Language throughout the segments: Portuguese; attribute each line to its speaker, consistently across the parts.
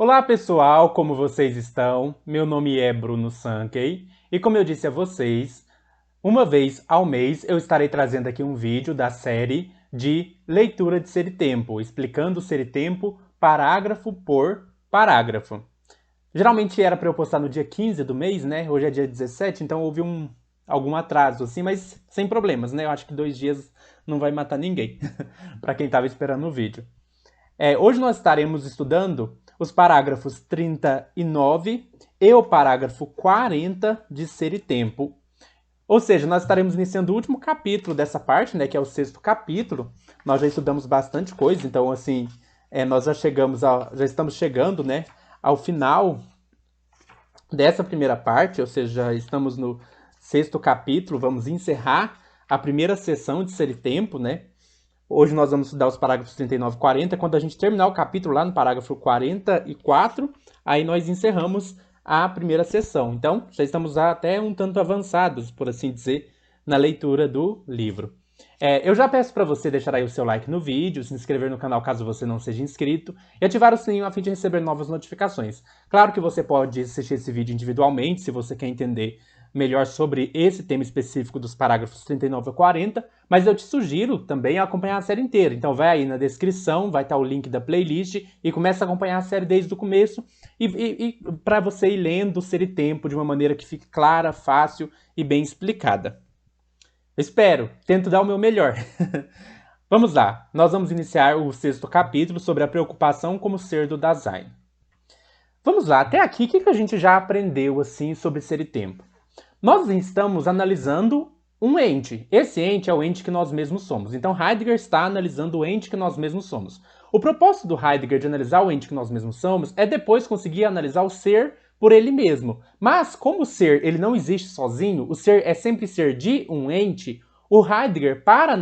Speaker 1: Olá pessoal, como vocês estão? Meu nome é Bruno Sankey e como eu disse a vocês, uma vez ao mês eu estarei trazendo aqui um vídeo da série de leitura de Ser e Tempo, explicando Ser e Tempo parágrafo por parágrafo. Geralmente era para eu postar no dia 15 do mês, né? Hoje é dia 17, então houve algum atraso assim, mas sem problemas, né? Eu acho que 2 dias não vai matar ninguém, para quem estava esperando o vídeo. Hoje nós estaremos estudando os parágrafos 39 e o parágrafo 40 de Ser e Tempo. Ou seja, nós estaremos iniciando o último capítulo dessa parte, né, que é o 6º capítulo. Nós já estudamos bastante coisa, então assim, nós já estamos chegando, né, ao final dessa primeira parte, ou seja, já estamos no 6º capítulo, vamos encerrar a primeira sessão de Ser e Tempo, né? Hoje nós vamos estudar os parágrafos 39 e 40. Quando a gente terminar o capítulo lá no parágrafo 44, aí nós encerramos a primeira sessão. Então, já estamos até um tanto avançados, por assim dizer, na leitura do livro. Eu já peço para você deixar aí o seu like no vídeo, se inscrever no canal caso você não seja inscrito e ativar o sininho a fim de receber novas notificações. Claro que você pode assistir esse vídeo individualmente, se você quer entender melhor sobre esse tema específico dos parágrafos 39 a 40, mas eu te sugiro também acompanhar a série inteira. Então vai aí na descrição, vai estar o link da playlist e começa a acompanhar a série desde o começo e para você ir lendo Ser e Tempo de uma maneira que fique clara, fácil e bem explicada. Espero, tento dar o meu melhor. Vamos lá, nós vamos iniciar o 6º capítulo sobre a preocupação como ser do Dasein. Vamos lá, até aqui, o que a gente já aprendeu assim sobre Ser e Tempo? Nós estamos analisando um ente. Esse ente é o ente que nós mesmos somos. Então Heidegger está analisando o ente que nós mesmos somos. O propósito do Heidegger de analisar o ente que nós mesmos somos é depois conseguir analisar o ser por ele mesmo. Mas como o ser ele não existe sozinho, o ser é sempre ser de um ente, o Heidegger, para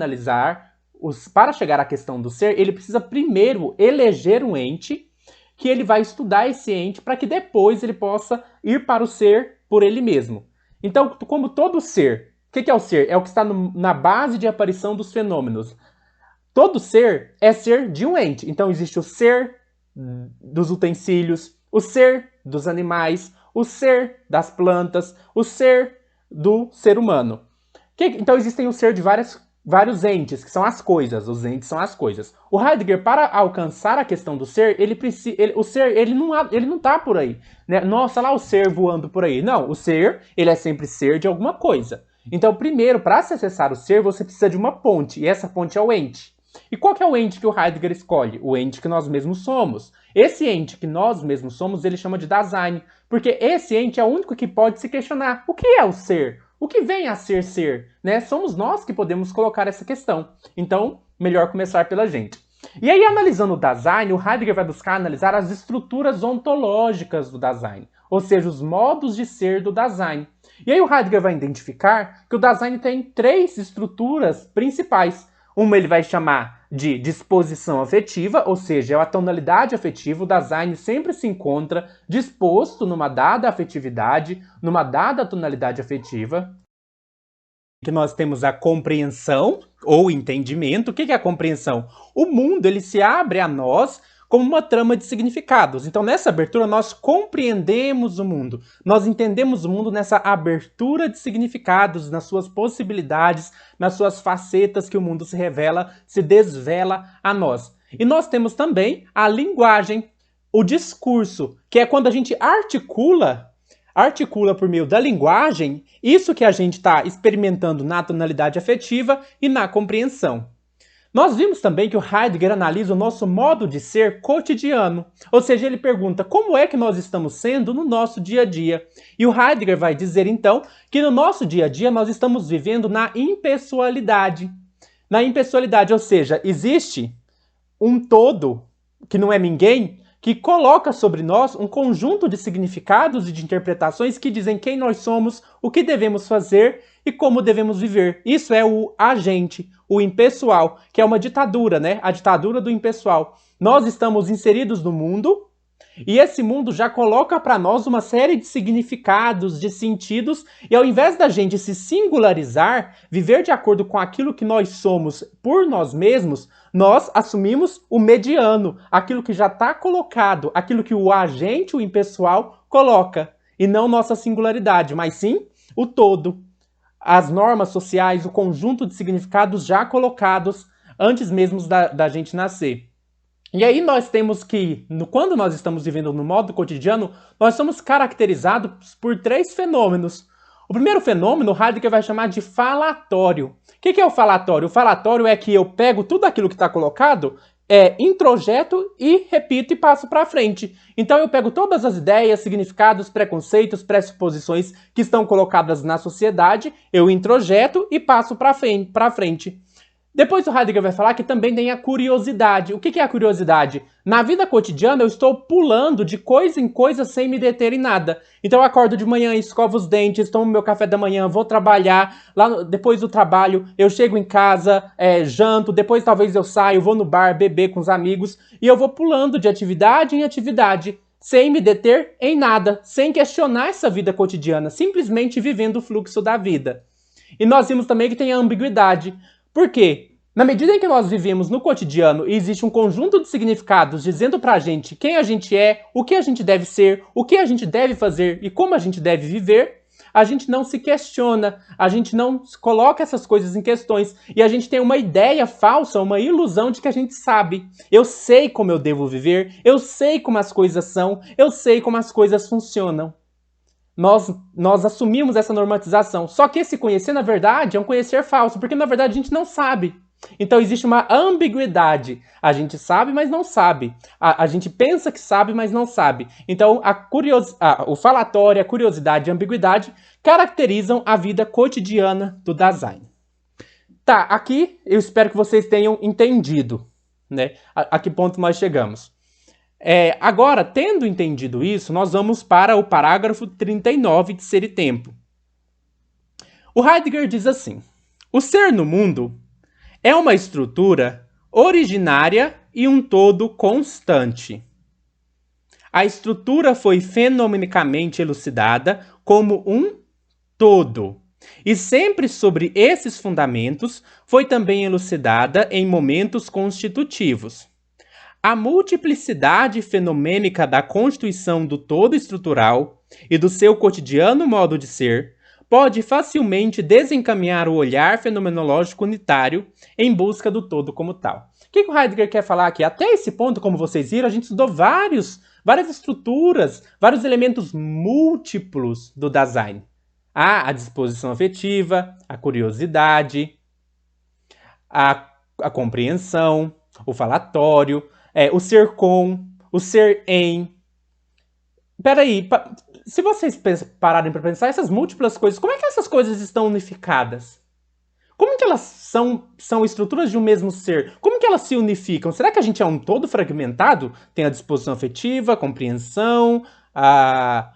Speaker 1: chegar à questão do ser, ele precisa primeiro eleger um ente que ele vai estudar esse ente para que depois ele possa ir para o ser por ele mesmo. Então, como todo ser, o que é o ser? É o que está na base de aparição dos fenômenos. Todo ser é ser de um ente. Então, existe o ser dos utensílios, o ser dos animais, o ser das plantas, o ser do ser humano. Então, existem o ser de vários entes, que são as coisas. Os entes são as coisas. O Heidegger, para alcançar a questão do ser, o ser ele não está por aí. Né? Nossa, lá o ser voando por aí. Não, o ser ele é sempre ser de alguma coisa. Então, primeiro, para se acessar o ser, você precisa de uma ponte. E essa ponte é o ente. E qual que é o ente que o Heidegger escolhe? O ente que nós mesmos somos. Esse ente que nós mesmos somos, ele chama de Dasein. Porque esse ente é o único que pode se questionar. O que é o ser? O que vem a ser ser? Né? Somos nós que podemos colocar essa questão. Então, melhor começar pela gente. E aí, analisando o Dasein, o Heidegger vai buscar analisar as estruturas ontológicas do Dasein, ou seja, os modos de ser do Dasein. E aí o Heidegger vai identificar que o Dasein tem 3 estruturas principais. Uma ele vai chamar de disposição afetiva, ou seja, é a tonalidade afetiva. O Dasein sempre se encontra disposto numa dada afetividade, numa dada tonalidade afetiva. Que nós temos a compreensão ou entendimento. O que é a compreensão? O mundo ele se abre a nós como uma trama de significados. Então, nessa abertura, nós compreendemos o mundo. Nós entendemos o mundo nessa abertura de significados, nas suas possibilidades, nas suas facetas que o mundo se revela, se desvela a nós. E nós temos também a linguagem, o discurso, que é quando a gente articula por meio da linguagem isso que a gente está experimentando na tonalidade afetiva e na compreensão. Nós vimos também que o Heidegger analisa o nosso modo de ser cotidiano, ou seja, ele pergunta como é que nós estamos sendo no nosso dia a dia. E o Heidegger vai dizer então que no nosso dia a dia nós estamos vivendo na impessoalidade. Na impessoalidade, ou seja, existe um todo que não é ninguém, que coloca sobre nós um conjunto de significados e de interpretações que dizem quem nós somos, o que devemos fazer e como devemos viver. Isso é o agente, o impessoal, que é uma ditadura, né? A ditadura do impessoal. Nós estamos inseridos no mundo, E esse mundo já coloca para nós uma série de significados, de sentidos, e ao invés da gente se singularizar, viver de acordo com aquilo que nós somos por nós mesmos, nós assumimos o mediano, aquilo que já está colocado, aquilo que o agente, o impessoal, coloca, e não nossa singularidade, mas sim o todo. As normas sociais, o conjunto de significados já colocados antes mesmo da gente nascer. E aí nós temos que, quando nós estamos vivendo no modo cotidiano, nós somos caracterizados por 3 fenômenos. O primeiro fenômeno, Heidegger vai chamar de falatório. O que é o falatório? O falatório é que eu pego tudo aquilo que está colocado, introjeto e repito e passo para frente. Então eu pego todas as ideias, significados, preconceitos, pressuposições que estão colocadas na sociedade, eu introjeto e passo para frente. Depois o Heidegger vai falar que também tem a curiosidade. O que é a curiosidade? Na vida cotidiana eu estou pulando de coisa em coisa sem me deter em nada. Então eu acordo de manhã, escovo os dentes, tomo meu café da manhã, vou trabalhar. Depois do trabalho eu chego em casa, janto, depois talvez eu saio, vou no bar, beber com os amigos. E eu vou pulando de atividade em atividade, sem me deter em nada, sem questionar essa vida cotidiana, simplesmente vivendo o fluxo da vida. E nós vimos também que tem a ambiguidade. Por quê? Na medida em que nós vivemos no cotidiano e existe um conjunto de significados dizendo pra gente quem a gente é, o que a gente deve ser, o que a gente deve fazer e como a gente deve viver, a gente não se questiona, a gente não coloca essas coisas em questões e a gente tem uma ideia falsa, uma ilusão de que a gente sabe. Eu sei como eu devo viver, eu sei como as coisas são, eu sei como as coisas funcionam. Nós assumimos essa normatização. Só que esse conhecer, na verdade, é um conhecer falso, porque na verdade a gente não sabe. Então existe uma ambiguidade. A gente sabe, mas não sabe. A gente pensa que sabe, mas não sabe. Então o falatório, a curiosidade e a ambiguidade caracterizam a vida cotidiana do Dasein. Tá, aqui eu espero que vocês tenham entendido, né? A que ponto nós chegamos. Agora, tendo entendido isso, nós vamos para o parágrafo 39 de Ser e Tempo. O Heidegger diz assim: o ser no mundo é uma estrutura originária e um todo constante. A estrutura foi fenomenicamente elucidada como um todo, e sempre sobre esses fundamentos foi também elucidada em momentos constitutivos. A multiplicidade fenomênica da constituição do todo estrutural e do seu cotidiano modo de ser pode facilmente desencaminhar o olhar fenomenológico unitário em busca do todo como tal. O que o Heidegger quer falar aqui? Até esse ponto, como vocês viram, a gente estudou várias estruturas, vários elementos múltiplos do Dasein. A disposição afetiva, a curiosidade, a compreensão, o falatório, o ser com, o ser em. Peraí, se vocês pararem para pensar, essas múltiplas coisas, como é que essas coisas estão unificadas? Como que elas são estruturas de um mesmo ser? Como que elas se unificam? Será que a gente é um todo fragmentado? Tem a disposição afetiva, a compreensão, a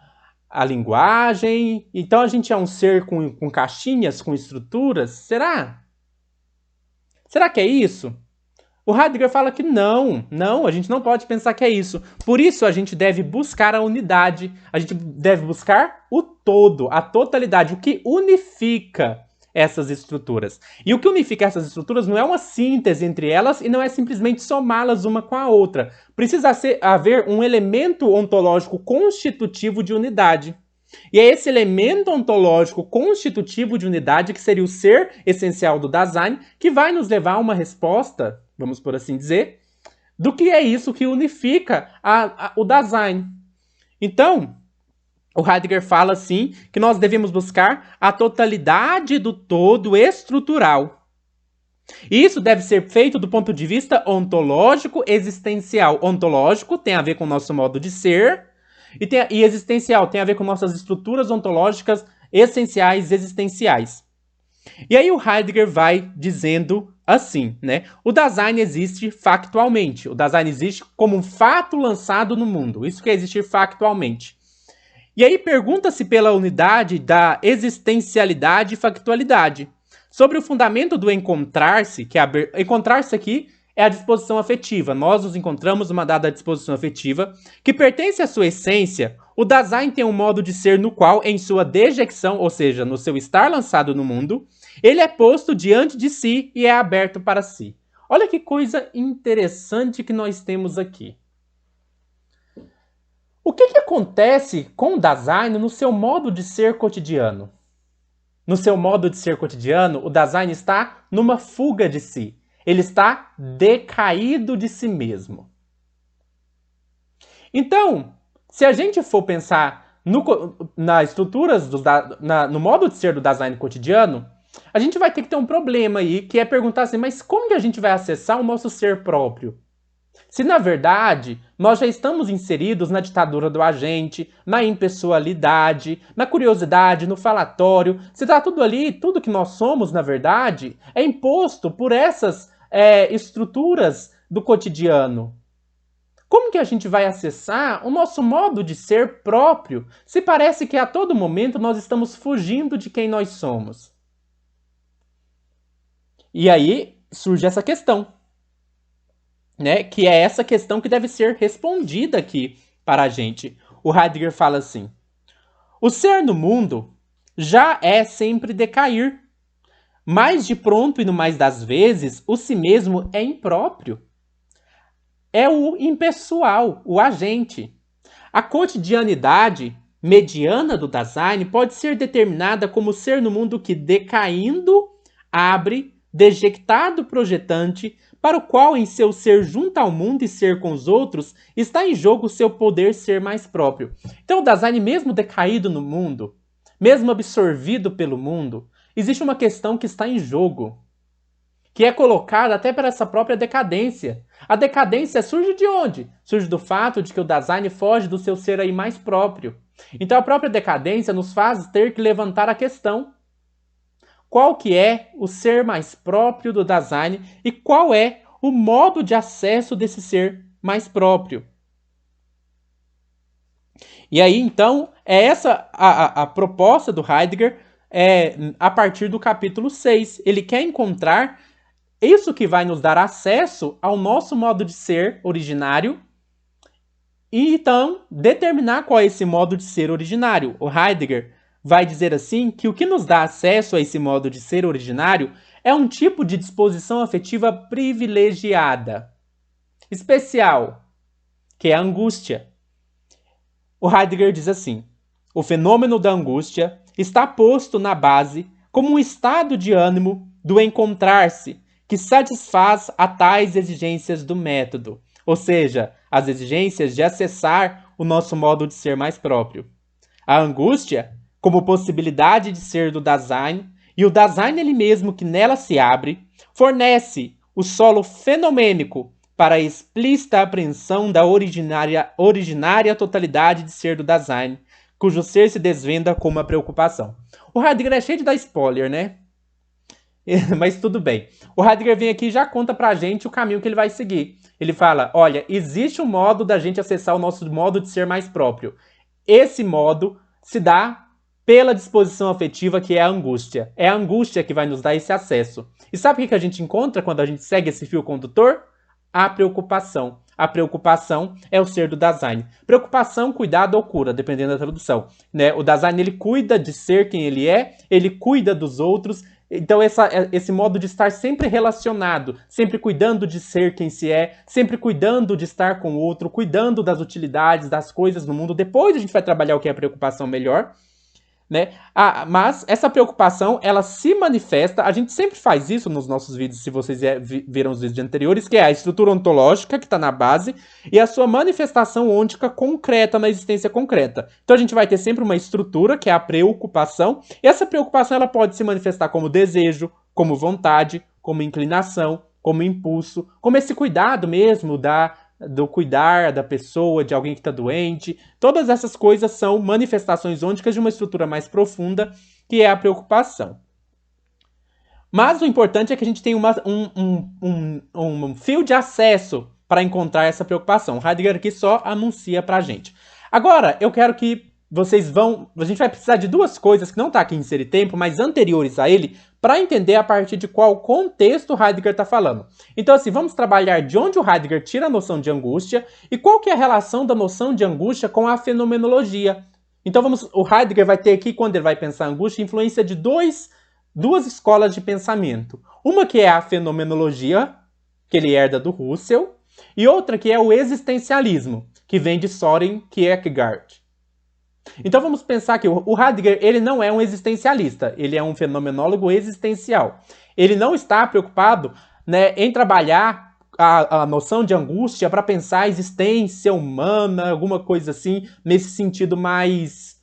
Speaker 1: linguagem. Então a gente é um ser com caixinhas, com estruturas? Será? Será que é isso? O Heidegger fala que não, a gente não pode pensar que é isso. Por isso a gente deve buscar a unidade, a gente deve buscar o todo, a totalidade, o que unifica essas estruturas. E o que unifica essas estruturas não é uma síntese entre elas e não é simplesmente somá-las uma com a outra. Precisa haver um elemento ontológico constitutivo de unidade. E é esse elemento ontológico constitutivo de unidade, que seria o ser essencial do Dasein, que vai nos levar a uma resposta, vamos por assim dizer, do que é isso que unifica o Dasein. Então, o Heidegger fala assim que nós devemos buscar a totalidade do todo estrutural. E isso deve ser feito do ponto de vista ontológico existencial. Ontológico tem a ver com o nosso modo de ser, e existencial tem a ver com nossas estruturas ontológicas essenciais existenciais. E aí o Heidegger vai dizendo assim, né? O Dasein existe factualmente. O Dasein existe como um fato lançado no mundo. Isso que é existir factualmente. E aí pergunta-se pela unidade da existencialidade e factualidade. Sobre o fundamento do encontrar-se, encontrar-se aqui é a disposição afetiva. Nós nos encontramos numa dada disposição afetiva que pertence à sua essência. O Dasein tem um modo de ser no qual, em sua dejecção, ou seja, no seu estar lançado no mundo, ele é posto diante de si e é aberto para si. Olha que coisa interessante que nós temos aqui. O que acontece com o Dasein no seu modo de ser cotidiano? No seu modo de ser cotidiano, o Dasein está numa fuga de si. Ele está decaído de si mesmo. Então, se a gente for pensar nas estruturas, no modo de ser do Dasein cotidiano, a gente vai ter que ter um problema aí, que é perguntar assim, mas como que a gente vai acessar o nosso ser próprio? Se, na verdade, nós já estamos inseridos na ditadura do agente, na impessoalidade, na curiosidade, no falatório, se está tudo ali, tudo que nós somos, na verdade, é imposto por essas estruturas do cotidiano. Como que a gente vai acessar o nosso modo de ser próprio, se parece que a todo momento nós estamos fugindo de quem nós somos? E aí surge essa questão. Né, que é essa questão que deve ser respondida aqui para a gente. O Heidegger fala assim: o ser no mundo já é sempre decair, mas de pronto e no mais das vezes o si mesmo é impróprio. É o impessoal, o agente. A cotidianidade mediana do Dasein pode ser determinada como ser no mundo que, decaindo, abre, dejectado projetante, para o qual em seu ser junto ao mundo e ser com os outros, está em jogo o seu poder ser mais próprio. Então o Dasein, mesmo decaído no mundo, mesmo absorvido pelo mundo, existe uma questão que está em jogo, que é colocada até para essa própria decadência. A decadência surge de onde? Surge do fato de que o Dasein foge do seu ser aí mais próprio. Então a própria decadência nos faz ter que levantar a questão: qual que é o ser mais próprio do Dasein e qual é o modo de acesso desse ser mais próprio? E aí, então, é essa a proposta do Heidegger a partir do capítulo 6. Ele quer encontrar isso que vai nos dar acesso ao nosso modo de ser originário e, então, determinar qual é esse modo de ser originário. O Heidegger vai dizer assim que o que nos dá acesso a esse modo de ser originário é um tipo de disposição afetiva privilegiada, especial, que é a angústia. O Heidegger diz assim: o fenômeno da angústia está posto na base como um estado de ânimo do encontrar-se que satisfaz a tais exigências do método, ou seja, as exigências de acessar o nosso modo de ser mais próprio. A angústia, como possibilidade de ser do Dasein, e o Dasein ele mesmo que nela se abre, fornece o solo fenomênico para a explícita apreensão da originária totalidade de ser do Dasein, cujo ser se desvenda como a preocupação. O Heidegger é cheio de dar spoiler, né? Mas tudo bem. O Heidegger vem aqui e já conta pra gente o caminho que ele vai seguir. Ele fala, olha, existe um modo da gente acessar o nosso modo de ser mais próprio. Esse modo se dá pela disposição afetiva, que é a angústia. É a angústia que vai nos dar esse acesso. E sabe o que a gente encontra quando a gente segue esse fio condutor? A preocupação. A preocupação é o ser do Dasein. Preocupação, cuidado ou cura, dependendo da tradução. Né? O Dasein, ele cuida de ser quem ele é, ele cuida dos outros. Então esse modo de estar sempre relacionado, sempre cuidando de ser quem se é, sempre cuidando de estar com o outro, cuidando das utilidades, das coisas no mundo. Depois a gente vai trabalhar o que é a preocupação melhor. Né? Mas essa preocupação, ela se manifesta, a gente sempre faz isso nos nossos vídeos, se vocês viram os vídeos anteriores, que é a estrutura ontológica, que está na base, e a sua manifestação ôntica concreta, na existência concreta. Então a gente vai ter sempre uma estrutura, que é a preocupação, e essa preocupação ela pode se manifestar como desejo, como vontade, como inclinação, como impulso, como esse cuidado mesmo do cuidar da pessoa, de alguém que está doente. Todas essas coisas são manifestações ônticas de uma estrutura mais profunda, que é a preocupação. Mas o importante é que a gente tem um fio de acesso para encontrar essa preocupação. Heidegger aqui só anuncia para a gente. Agora, eu quero que A gente vai precisar de duas coisas que não está aqui em Inserir Tempo, mas anteriores a ele, para entender a partir de qual contexto o Heidegger está falando. Então, assim, vamos trabalhar de onde o Heidegger tira a noção de angústia e qual que é a relação da noção de angústia com a fenomenologia. Então, o Heidegger vai ter aqui, quando ele vai pensar angústia, influência de duas escolas de pensamento. Uma que é a fenomenologia, que ele herda do Husserl, e outra que é o existencialismo, que vem de Søren Kierkegaard. Então vamos pensar que o Heidegger ele não é um existencialista, ele é um fenomenólogo existencial. Ele não está preocupado, né, em trabalhar a noção de angústia para pensar a existência humana, alguma coisa assim, nesse sentido mais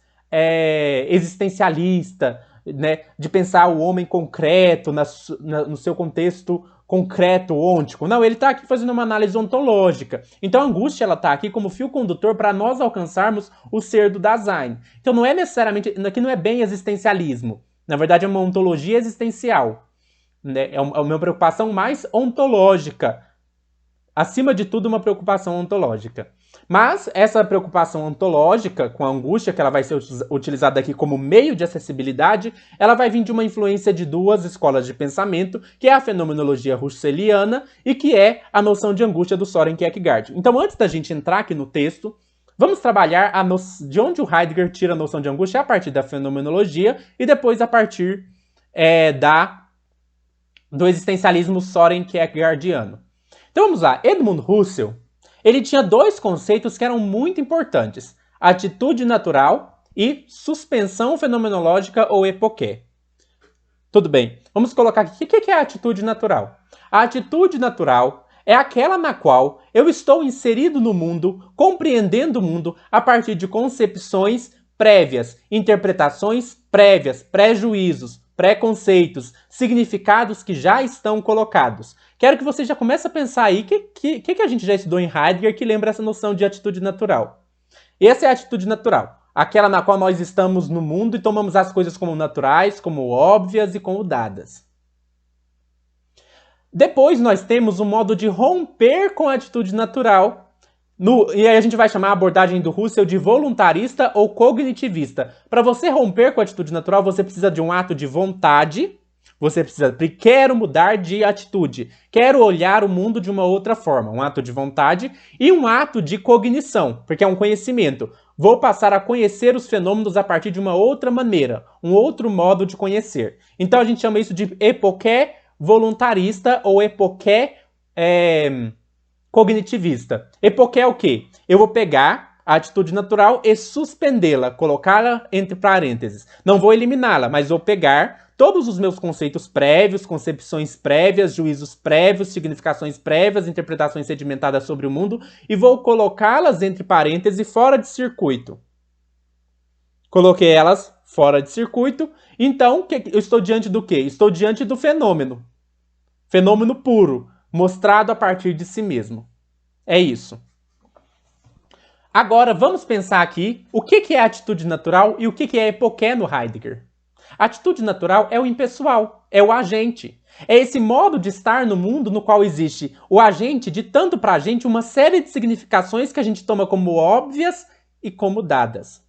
Speaker 1: existencialista, né, de pensar o homem concreto no seu contexto concreto, ôntico. Não, ele está aqui fazendo uma análise ontológica. Então a angústia ela está aqui como fio condutor para nós alcançarmos o ser do Dasein. Então não é necessariamente, aqui não é bem existencialismo. Na verdade é uma ontologia existencial. Né? É uma preocupação mais ontológica. Acima de tudo, uma preocupação ontológica. Mas essa preocupação ontológica, com a angústia, que ela vai ser utilizada aqui como meio de acessibilidade, ela vai vir de uma influência de duas escolas de pensamento, que é a fenomenologia husserliana e que é a noção de angústia do Søren Kierkegaard. Então, antes da gente entrar aqui no texto, vamos trabalhar de onde o Heidegger tira a noção de angústia a partir da fenomenologia e depois a partir do existencialismo Søren Kierkegaardiano. Então vamos lá, Edmund Husserl, ele tinha dois conceitos que eram muito importantes, atitude natural e suspensão fenomenológica ou epoqué. Tudo bem, vamos colocar aqui, o que é a atitude natural? A atitude natural é aquela na qual eu estou inserido no mundo, compreendendo o mundo a partir de concepções prévias, interpretações prévias, prejuízos, preconceitos, significados que já estão colocados. Quero que você já comece a pensar aí o que a gente já estudou em Heidegger que lembra essa noção de atitude natural. Essa é a atitude natural, aquela na qual nós estamos no mundo e tomamos as coisas como naturais, como óbvias e como dadas. Depois nós temos o modo de romper com a atitude natural, e aí a gente vai chamar a abordagem do Husserl de voluntarista ou cognitivista. Para você romper com a atitude natural, você precisa de um ato de vontade, quero mudar de atitude, quero olhar o mundo de uma outra forma, um ato de vontade, e um ato de cognição, porque é um conhecimento. Vou passar a conhecer os fenômenos a partir de uma outra maneira, um outro modo de conhecer. Então a gente chama isso de epoqué voluntarista ou epoqué cognitivista. Epoqué é o quê? Eu vou pegar a atitude natural e suspendê-la, colocá-la entre parênteses. Não vou eliminá-la, mas vou pegar todos os meus conceitos prévios, concepções prévias, juízos prévios, significações prévias, interpretações sedimentadas sobre o mundo e vou colocá-las entre parênteses fora de circuito. Coloquei elas fora de circuito, então eu estou diante do quê? Estou diante do fenômeno. Fenômeno puro, mostrado a partir de si mesmo. É isso. Agora, vamos pensar aqui o que é a atitude natural e o que é epoqué no Heidegger. A atitude natural é o impessoal, é o agente. É esse modo de estar no mundo no qual existe o agente ditando para a gente uma série de significações que a gente toma como óbvias e como dadas.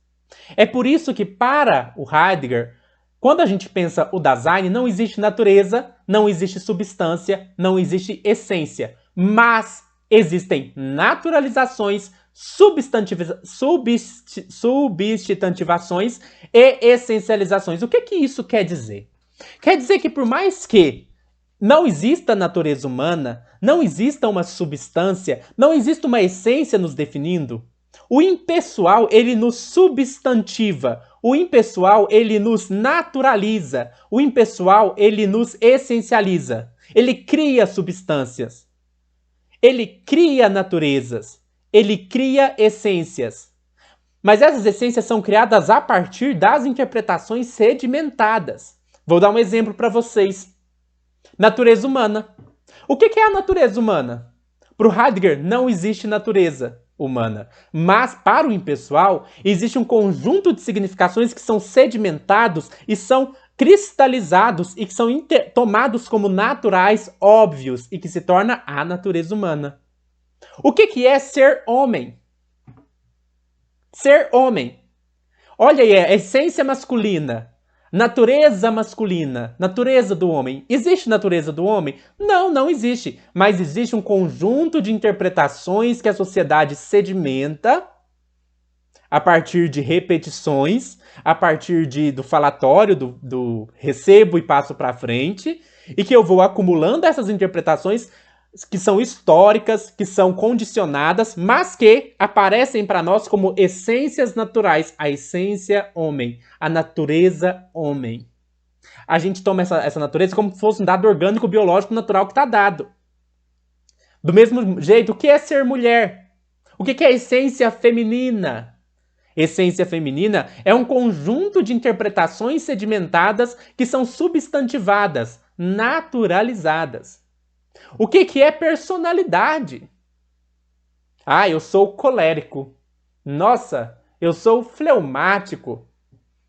Speaker 1: É por isso que, para o Heidegger, quando a gente pensa o Dasein, não existe natureza, não existe substância, não existe essência. Mas existem naturalizações, substantivações e essencializações. O que isso quer dizer? Quer dizer que por mais que não exista natureza humana, não exista uma substância, não exista uma essência nos definindo, o impessoal, ele nos substantiva. O impessoal, ele nos naturaliza. O impessoal, ele nos essencializa. Ele cria substâncias. Ele cria naturezas. Ele cria essências. Mas essas essências são criadas a partir das interpretações sedimentadas. Vou dar um exemplo para vocês. Natureza humana. O que é a natureza humana? Para o Heidegger, não existe natureza humana. Mas, para o impessoal, existe um conjunto de significações que são sedimentados e são cristalizados e que são tomados como naturais, óbvios, e que se torna a natureza humana. O que é ser homem? Ser homem. Olha aí, a essência masculina, natureza masculina, natureza do homem. Existe natureza do homem? Não, não existe. Mas existe um conjunto de interpretações que a sociedade sedimenta a partir de repetições, a partir do falatório, do recebo e passo para frente, e que eu vou acumulando essas interpretações que são históricas, que são condicionadas, mas que aparecem para nós como essências naturais. A essência homem, a natureza homem. A gente toma essa natureza como se fosse um dado orgânico, biológico, natural que está dado. Do mesmo jeito, o que é ser mulher? O que é a essência feminina? Essência feminina é um conjunto de interpretações sedimentadas que são substantivadas, naturalizadas. O que é personalidade? Ah, eu sou colérico. Nossa, eu sou fleumático.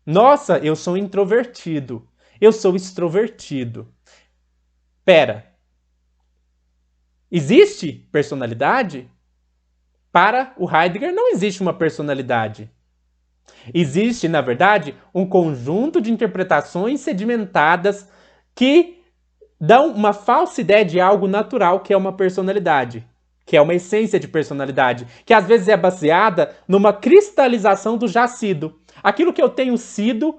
Speaker 1: Nossa, eu sou introvertido. Eu sou extrovertido. Pera. Existe personalidade? Para o Heidegger não existe uma personalidade. Existe, na verdade, um conjunto de interpretações sedimentadas que dão uma falsa ideia de algo natural que é uma personalidade, que é uma essência de personalidade, que às vezes é baseada numa cristalização do já sido. Aquilo que eu tenho sido,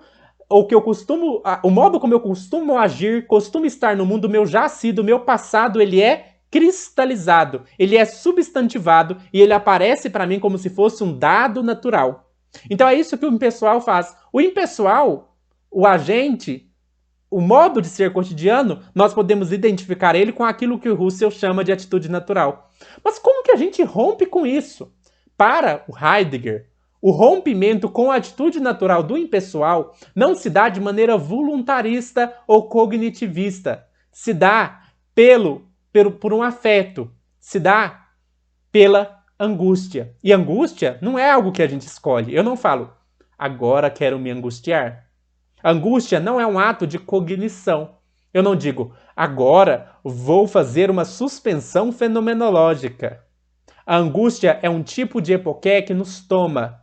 Speaker 1: ou que eu costumo, o modo como eu costumo agir, costumo estar no mundo, meu já sido, meu passado, ele é cristalizado, ele é substantivado e ele aparece para mim como se fosse um dado natural. Então é isso que o impessoal faz. O impessoal, o agente, o modo de ser cotidiano, nós podemos identificar ele com aquilo que o Husserl chama de atitude natural. Mas como que a gente rompe com isso? Para o Heidegger, o rompimento com a atitude natural do impessoal não se dá de maneira voluntarista ou cognitivista. Se dá por um afeto. Se dá pela angústia. E angústia não é algo que a gente escolhe. Eu não falo, agora quero me angustiar. Angústia não é um ato de cognição. Eu não digo, agora vou fazer uma suspensão fenomenológica. A angústia é um tipo de epoqué que nos toma.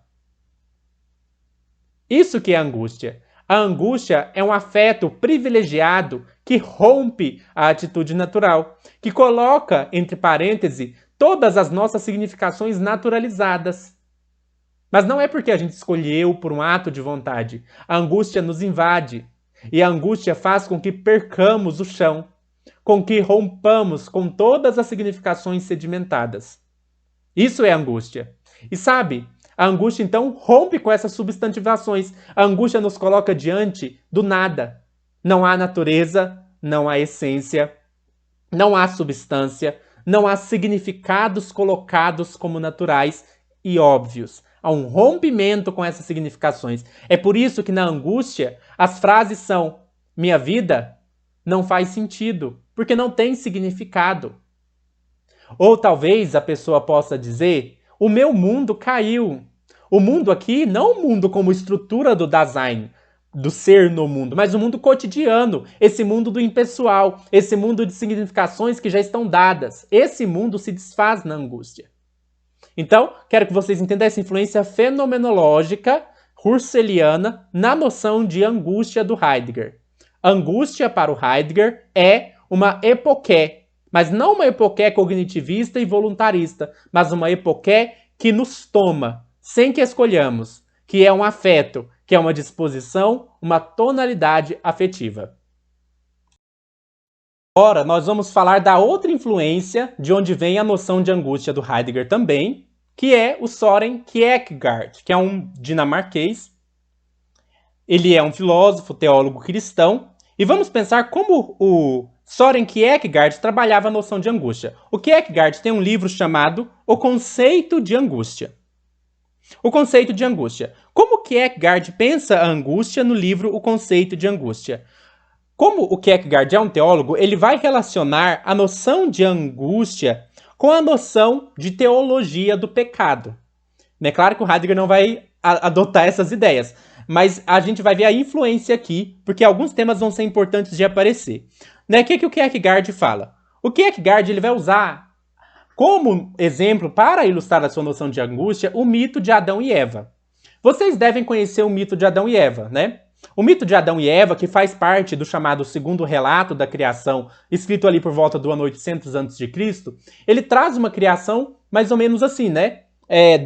Speaker 1: Isso que é angústia. A angústia é um afeto privilegiado que rompe a atitude natural, que coloca, entre parênteses, todas as nossas significações naturalizadas. Mas não é porque a gente escolheu por um ato de vontade. A angústia nos invade. E a angústia faz com que percamos o chão, com que rompamos com todas as significações sedimentadas. Isso é angústia. E sabe, a angústia então rompe com essas substantivações. A angústia nos coloca diante do nada. Não há natureza, não há essência, não há substância, não há significados colocados como naturais e óbvios. Há um rompimento com essas significações. É por isso que na angústia as frases são: minha vida não faz sentido, porque não tem significado. Ou talvez a pessoa possa dizer: o meu mundo caiu. O mundo aqui, não o mundo como estrutura do Dasein, do ser no mundo, mas o mundo cotidiano, esse mundo do impessoal, esse mundo de significações que já estão dadas. Esse mundo se desfaz na angústia. Então, quero que vocês entendam essa influência fenomenológica husserliana na noção de angústia do Heidegger. Angústia, para o Heidegger, é uma epoqué, mas não uma epoqué cognitivista e voluntarista, mas uma epoqué que nos toma, sem que escolhamos, que é um afeto, que é uma disposição, uma tonalidade afetiva. Agora, nós vamos falar da outra influência, de onde vem a noção de angústia do Heidegger também, que é o Søren Kierkegaard, que é um dinamarquês. Ele é um filósofo, teólogo cristão. E vamos pensar como o Søren Kierkegaard trabalhava a noção de angústia. O Kierkegaard tem um livro chamado O Conceito de Angústia. O conceito de angústia. Como Kierkegaard pensa a angústia no livro O Conceito de Angústia? Como o Kierkegaard é um teólogo, ele vai relacionar a noção de angústia com a noção de teologia do pecado. É claro que o Heidegger não vai adotar essas ideias, mas a gente vai ver a influência aqui, porque alguns temas vão ser importantes de aparecer. O que o Kierkegaard fala? O Kierkegaard ele vai usar como exemplo para ilustrar a sua noção de angústia o mito de Adão e Eva. Vocês devem conhecer o mito de Adão e Eva, né? O mito de Adão e Eva, que faz parte do chamado segundo relato da criação, escrito ali por volta do ano 800 a.C., ele traz uma criação mais ou menos assim, né?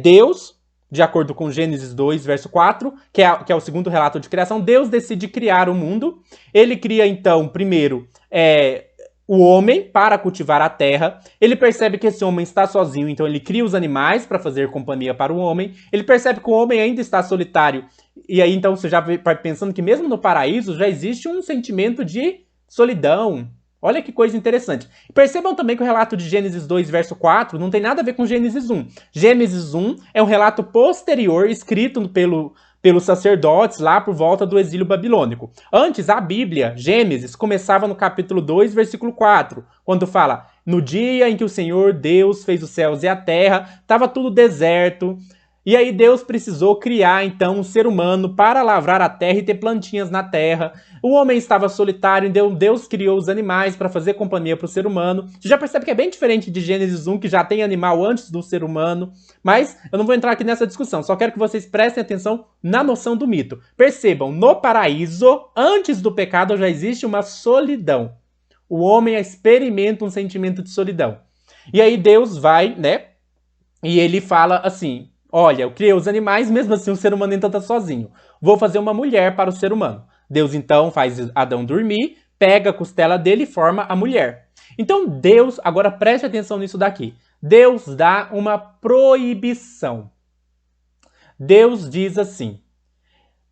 Speaker 1: Deus, de acordo com Gênesis 2, verso 4, que é o segundo relato de criação, Deus decide criar o mundo. Ele cria, então, primeiro, o homem para cultivar a terra. Ele percebe que esse homem está sozinho, então ele cria os animais para fazer companhia para o homem. Ele percebe que o homem ainda está solitário. E aí, então, você já vai pensando que mesmo no paraíso já existe um sentimento de solidão. Olha que coisa interessante. Percebam também que o relato de Gênesis 2, verso 4, não tem nada a ver com Gênesis 1. Gênesis 1 é um relato posterior, escrito pelos sacerdotes lá por volta do exílio babilônico. Antes, a Bíblia, Gênesis, começava no capítulo 2, versículo 4, quando fala: no dia em que o Senhor Deus fez os céus e a terra, estava tudo deserto. E aí Deus precisou criar, então, um ser humano para lavrar a terra e ter plantinhas na terra. O homem estava solitário, então Deus criou os animais para fazer companhia para o ser humano. Você já percebe que é bem diferente de Gênesis 1, que já tem animal antes do ser humano. Mas eu não vou entrar aqui nessa discussão, só quero que vocês prestem atenção na noção do mito. Percebam, no paraíso, antes do pecado, já existe uma solidão. O homem experimenta um sentimento de solidão. E aí Deus vai, né? E ele fala assim: olha, eu criei os animais, mesmo assim o ser humano ainda está sozinho. Vou fazer uma mulher para o ser humano. Deus então faz Adão dormir, pega a costela dele e forma a mulher. Então Deus, agora preste atenção nisso daqui. Deus dá uma proibição. Deus diz assim: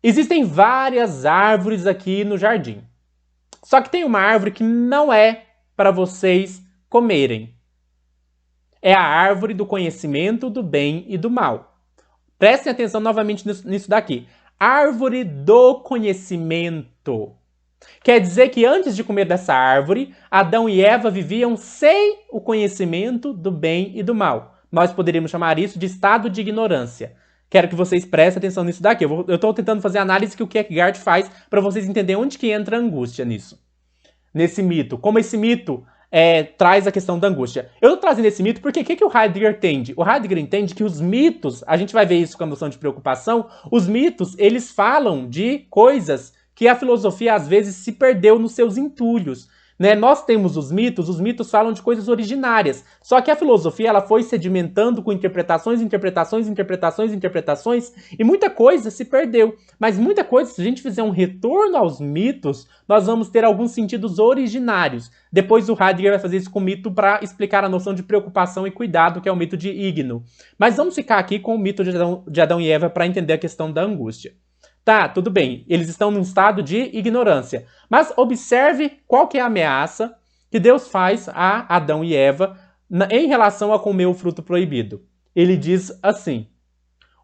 Speaker 1: existem várias árvores aqui no jardim. Só que tem uma árvore que não é para vocês comerem. É a árvore do conhecimento do bem e do mal. Prestem atenção novamente nisso daqui. Árvore do conhecimento. Quer dizer que antes de comer dessa árvore, Adão e Eva viviam sem o conhecimento do bem e do mal. Nós poderíamos chamar isso de estado de ignorância. Quero que vocês prestem atenção nisso daqui. Eu estou tentando fazer a análise que o Kierkegaard faz para vocês entenderem onde que entra a angústia nisso. Nesse mito. Como esse mito traz a questão da angústia. Eu estou trazendo esse mito porque o que o Heidegger entende? O Heidegger entende que os mitos, a gente vai ver isso com a noção de preocupação, os mitos, eles falam de coisas que a filosofia às vezes se perdeu nos seus entulhos. Né? Nós temos os mitos falam de coisas originárias. Só que a filosofia ela foi sedimentando com interpretações, e muita coisa se perdeu. Mas muita coisa, se a gente fizer um retorno aos mitos, nós vamos ter alguns sentidos originários. Depois o Heidegger vai fazer isso com o mito para explicar a noção de preocupação e cuidado, que é o mito de Igno. Mas vamos ficar aqui com o mito de Adão e Eva para entender a questão da angústia. Tá, tudo bem, eles estão num estado de ignorância. Mas observe qual que é a ameaça que Deus faz a Adão e Eva em relação a comer o fruto proibido. Ele diz assim: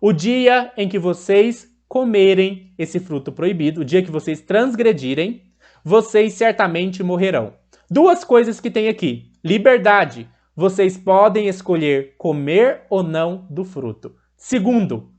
Speaker 1: o dia em que vocês comerem esse fruto proibido, o dia que vocês transgredirem, vocês certamente morrerão. Duas coisas que tem aqui. Liberdade. Vocês podem escolher comer ou não do fruto. Segundo,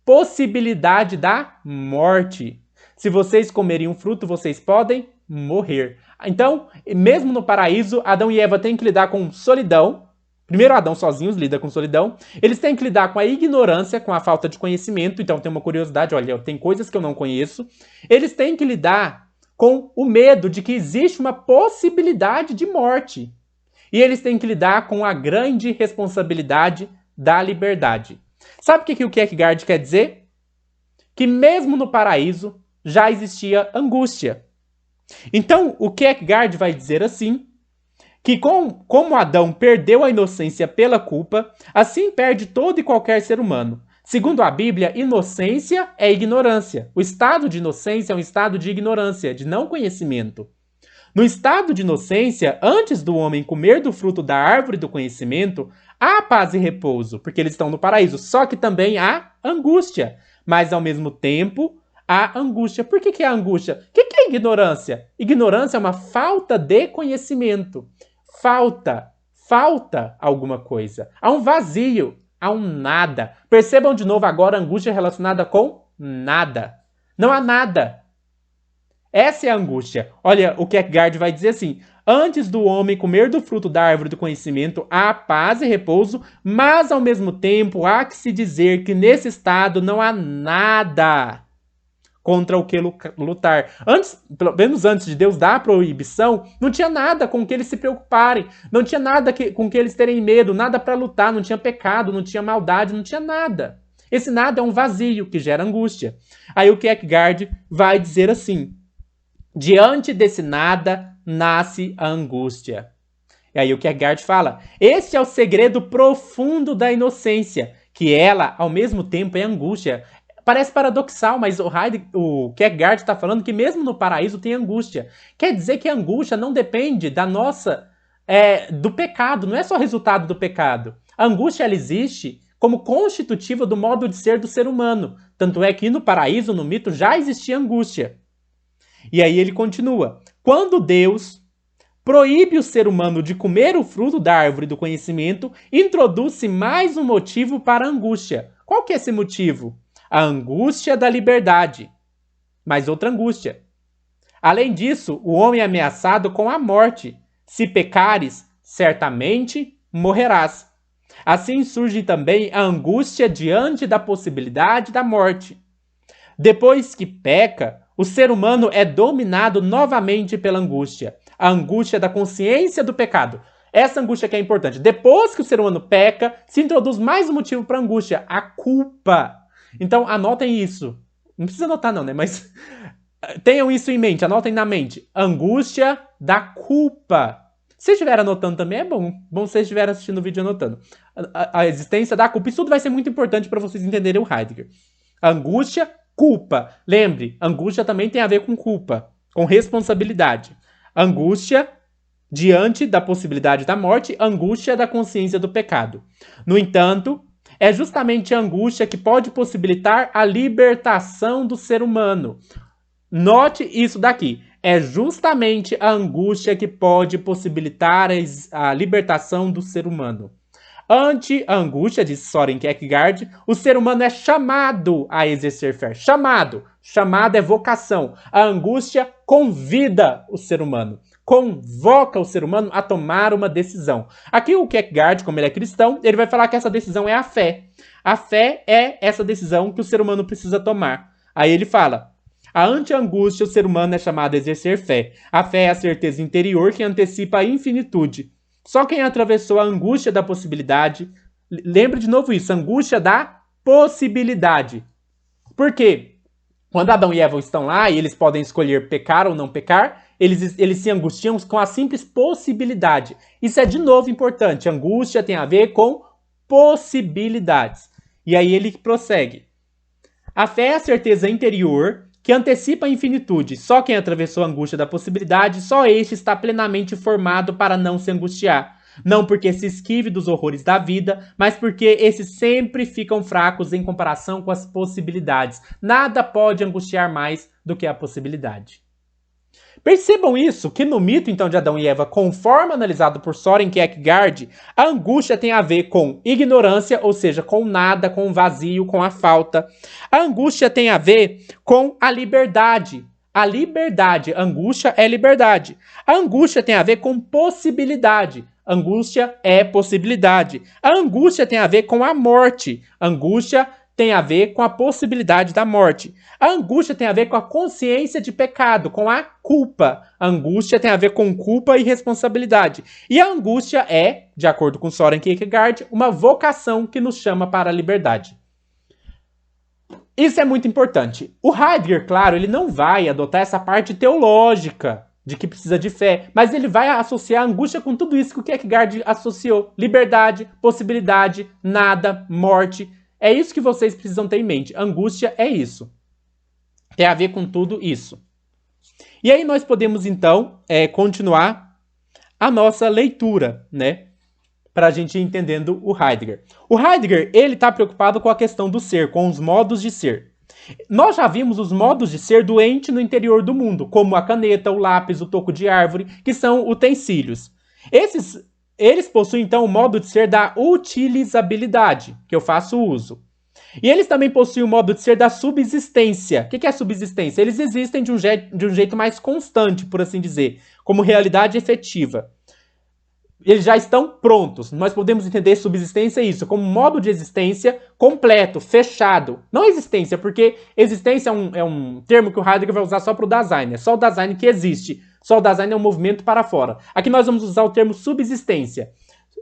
Speaker 1: possibilidade da morte. Se vocês comerem um fruto, vocês podem morrer. Então, mesmo no paraíso, Adão e Eva têm que lidar com solidão. Primeiro, Adão sozinhos lida com solidão. Eles têm que lidar com a ignorância, com a falta de conhecimento. Então, tem uma curiosidade, olha, tem coisas que eu não conheço. Eles têm que lidar com o medo de que existe uma possibilidade de morte. E eles têm que lidar com a grande responsabilidade da liberdade. Sabe o que o Kierkegaard quer dizer? Que mesmo no paraíso já existia angústia. Então, o Kierkegaard vai dizer assim, que como Adão perdeu a inocência pela culpa, assim perde todo e qualquer ser humano. Segundo a Bíblia, inocência é ignorância. O estado de inocência é um estado de ignorância, de não conhecimento. No estado de inocência, antes do homem comer do fruto da árvore do conhecimento, há paz e repouso, porque eles estão no paraíso. Só que também há angústia. Mas, ao mesmo tempo, há angústia. Por que há angústia? O que é ignorância? Ignorância é uma falta de conhecimento. Falta alguma coisa. Há um vazio, há um nada. Percebam de novo agora a angústia relacionada com nada. Não há nada. Essa é a angústia. Olha, o Kierkegaard vai dizer assim: antes do homem comer do fruto da árvore do conhecimento, há paz e repouso, mas ao mesmo tempo há que se dizer que nesse estado não há nada contra o que lutar. Antes, pelo menos antes de Deus dar a proibição, não tinha nada com que eles se preocuparem, não tinha nada com que eles terem medo, nada para lutar, não tinha pecado, não tinha maldade, não tinha nada. Esse nada é um vazio que gera angústia. Aí o Kierkegaard vai dizer assim: diante desse nada nasce a angústia. E aí o Kierkegaard fala: esse é o segredo profundo da inocência, que ela, ao mesmo tempo, é angústia. Parece paradoxal, mas o Kierkegaard está falando que mesmo no paraíso tem angústia. Quer dizer que a angústia não depende da do pecado, não é só resultado do pecado. A angústia, ela existe como constitutiva do modo de ser do ser humano. Tanto é que no paraíso, no mito, já existia angústia. E aí ele continua: quando Deus proíbe o ser humano de comer o fruto da árvore do conhecimento, introduz-se mais um motivo para a angústia. Qual que é esse motivo? A angústia da liberdade. Mais outra angústia. Além disso, o homem é ameaçado com a morte. Se pecares, certamente morrerás. Assim surge também a angústia diante da possibilidade da morte. Depois que peca, o ser humano é dominado novamente pela angústia. A angústia da consciência do pecado. Essa angústia que é importante. Depois que o ser humano peca, se introduz mais um motivo para a angústia: a culpa. Então, anotem isso. Não precisa anotar não, né? Mas tenham isso em mente, anotem na mente. Angústia da culpa. Se estiver anotando também é bom. Bom se vocês estiverem assistindo o vídeo anotando. A existência da culpa. Isso tudo vai ser muito importante para vocês entenderem o Heidegger. Angústia, culpa. Lembre, angústia também tem a ver com culpa, com responsabilidade. Angústia diante da possibilidade da morte, angústia da consciência do pecado. No entanto, é justamente a angústia que pode possibilitar a libertação do ser humano. Note isso daqui. É justamente a angústia que pode possibilitar a libertação do ser humano. Ante a angústia, diz Soren Kierkegaard, o ser humano é chamado a exercer fé. Chamado. Chamado é vocação. A angústia convida o ser humano. Convoca o ser humano a tomar uma decisão. Aqui o Kierkegaard, como ele é cristão, ele vai falar que essa decisão é a fé. A fé é essa decisão que o ser humano precisa tomar. Aí ele fala: ante a angústia, o ser humano é chamado a exercer fé. A fé é a certeza interior que antecipa a infinitude. Só quem atravessou a angústia da possibilidade, lembre de novo isso, angústia da possibilidade. Por quê? Quando Adão e Eva estão lá e eles podem escolher pecar ou não pecar, eles se angustiam com a simples possibilidade. Isso é de novo importante. Angústia tem a ver com possibilidades. E aí ele prossegue: a fé é a certeza interior que antecipa a infinitude. Só quem atravessou a angústia da possibilidade, só este está plenamente formado para não se angustiar. Não porque se esquive dos horrores da vida, mas porque esses sempre ficam fracos em comparação com as possibilidades. Nada pode angustiar mais do que a possibilidade. Percebam isso, que no mito então de Adão e Eva, conforme analisado por Soren Kierkegaard, a angústia tem a ver com ignorância, ou seja, com nada, com vazio, com a falta. A angústia tem a ver com a liberdade. A liberdade, angústia é liberdade. A angústia tem a ver com possibilidade. Angústia é possibilidade. A angústia tem a ver com a morte. Angústia tem a ver com a possibilidade da morte. A angústia tem a ver com a consciência de pecado, com a culpa. A angústia tem a ver com culpa e responsabilidade. E a angústia é, de acordo com Soren Kierkegaard, uma vocação que nos chama para a liberdade. Isso é muito importante. O Heidegger, claro, ele não vai adotar essa parte teológica de que precisa de fé, mas ele vai associar a angústia com tudo isso que o Kierkegaard associou. Liberdade, possibilidade, nada, morte. É isso que vocês precisam ter em mente. Angústia é isso. Tem a ver com tudo isso. E aí nós podemos, então, continuar a nossa leitura, né? Para a gente ir entendendo o Heidegger. O Heidegger, ele está preocupado com a questão do ser, com os modos de ser. Nós já vimos os modos de ser do ente no interior do mundo, como a caneta, o lápis, o toco de árvore, que são utensílios. Eles possuem, então, o modo de ser da utilizabilidade, que eu faço uso. E eles também possuem o modo de ser da subsistência. O que é subsistência? Eles existem de um jeito mais constante, por assim dizer, como realidade efetiva. Eles já estão prontos. Nós podemos entender subsistência isso como modo de existência completo, fechado. Não existência, porque existência é um termo que o Heidegger vai usar só para o Dasein. É só o Dasein que existe. Só o Dasein é um movimento para fora. Aqui nós vamos usar o termo subsistência.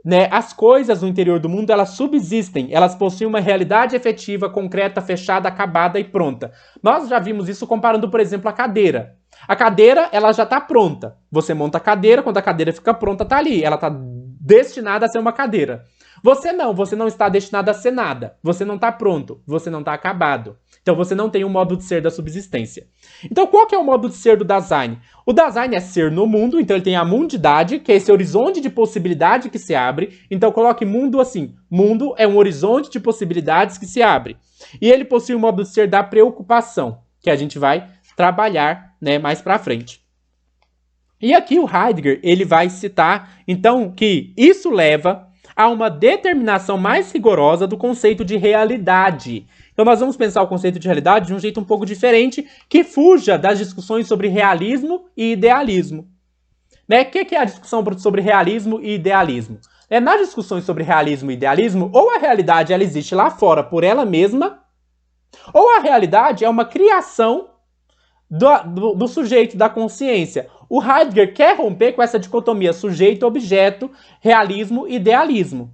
Speaker 1: Né? As coisas no interior do mundo, elas subsistem. Elas possuem uma realidade efetiva, concreta, fechada, acabada e pronta. Nós já vimos isso comparando, por exemplo, a cadeira. A cadeira, ela já está pronta. Você monta a cadeira, quando a cadeira fica pronta, está ali. Ela está destinada a ser uma cadeira. Você não está destinado a ser nada. Você não está pronto, você não está acabado. Então você não tem um modo de ser da subsistência. Então qual que é o modo de ser do Dasein? O Dasein é ser no mundo, então ele tem a mundidade, que é esse horizonte de possibilidade que se abre. Então coloque mundo assim. Mundo é um horizonte de possibilidades que se abre. E ele possui o modo de ser da preocupação, que a gente vai trabalhar, né, mais para frente. E aqui o Heidegger ele vai citar, então, que isso leva a uma determinação mais rigorosa do conceito de realidade. Então nós vamos pensar o conceito de realidade de um jeito um pouco diferente, que fuja das discussões sobre realismo e idealismo. Né? O que é a discussão sobre realismo e idealismo? Nas discussões sobre realismo e idealismo, ou a realidade ela existe lá fora por ela mesma, ou a realidade é uma criação do sujeito, da consciência. O Heidegger quer romper com essa dicotomia sujeito-objeto, realismo e idealismo.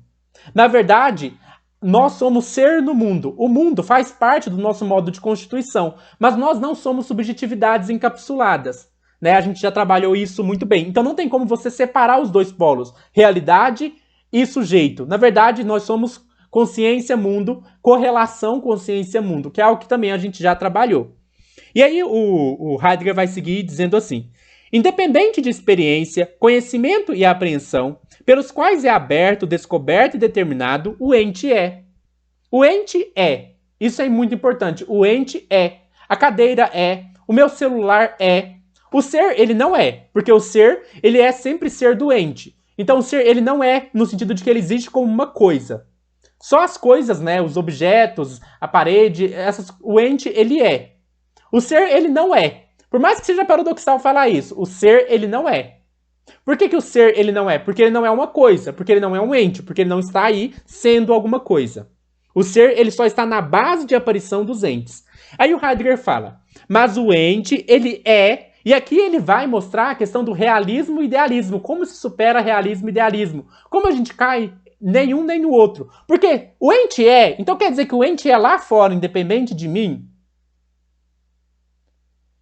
Speaker 1: Na verdade, nós somos ser no mundo. O mundo faz parte do nosso modo de constituição, mas nós não somos subjetividades encapsuladas. Né? A gente já trabalhou isso muito bem. Então não tem como você separar os dois polos, realidade e sujeito. Na verdade, nós somos consciência-mundo, correlação consciência-mundo, que é algo que também a gente já trabalhou. E aí o Heidegger vai seguir dizendo assim: independente de experiência, conhecimento e apreensão, pelos quais é aberto, descoberto e determinado, o ente é. O ente é. Isso é muito importante. O ente é. A cadeira é. O meu celular é. O ser, ele não é. Porque o ser, ele é sempre ser do ente. Então o ser, ele não é no sentido de que ele existe como uma coisa. Só as coisas, né, os objetos, a parede, o ente, ele é. O ser, ele não é. Por mais que seja paradoxal falar isso, o ser, ele não é. Por que o ser, ele não é? Porque ele não é uma coisa, porque ele não é um ente, porque ele não está aí sendo alguma coisa. O ser, ele só está na base de aparição dos entes. Aí o Heidegger fala, mas o ente, ele é, e aqui ele vai mostrar a questão do realismo e idealismo, como se supera realismo e idealismo, como a gente cai nenhum nem no outro. Porque o ente é, então quer dizer que o ente é lá fora, independente de mim?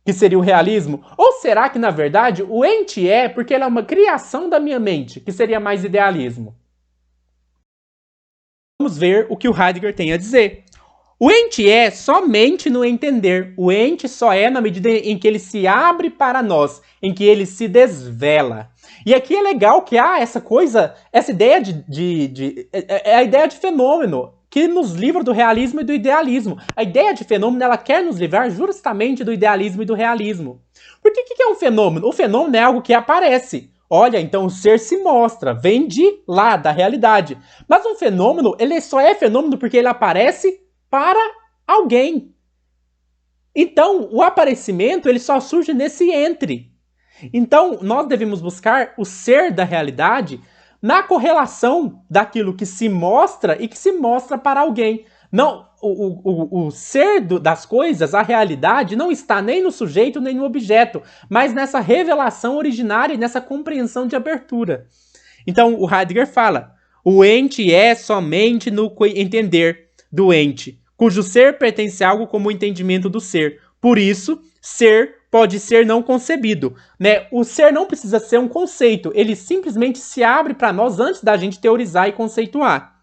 Speaker 1: Que seria o realismo? Ou será que, na verdade, o ente é porque ele é uma criação da minha mente, que seria mais idealismo? Vamos ver o que o Heidegger tem a dizer. O ente é somente no entender. O ente só é na medida em que ele se abre para nós, em que ele se desvela. E aqui é legal que há essa coisa, essa ideia é a ideia de fenômeno, que nos livra do realismo e do idealismo. A ideia de fenômeno, ela quer nos livrar justamente do idealismo e do realismo. Porque o que é um fenômeno? O fenômeno é algo que aparece. Olha, então o ser se mostra, vem de lá, da realidade. Mas um fenômeno, ele só é fenômeno porque ele aparece para alguém. Então, o aparecimento, ele só surge nesse entre. Então, nós devemos buscar o ser da realidade na correlação daquilo que se mostra e que se mostra para alguém. Não, o ser das coisas, a realidade, não está nem no sujeito nem no objeto, mas nessa revelação originária e nessa compreensão de abertura. Então, o Heidegger fala, o ente é somente no entender do ente, cujo ser pertence a algo como o entendimento do ser. Por isso, ser pode ser não concebido, né? O ser não precisa ser um conceito, ele simplesmente se abre para nós antes da gente teorizar e conceituar.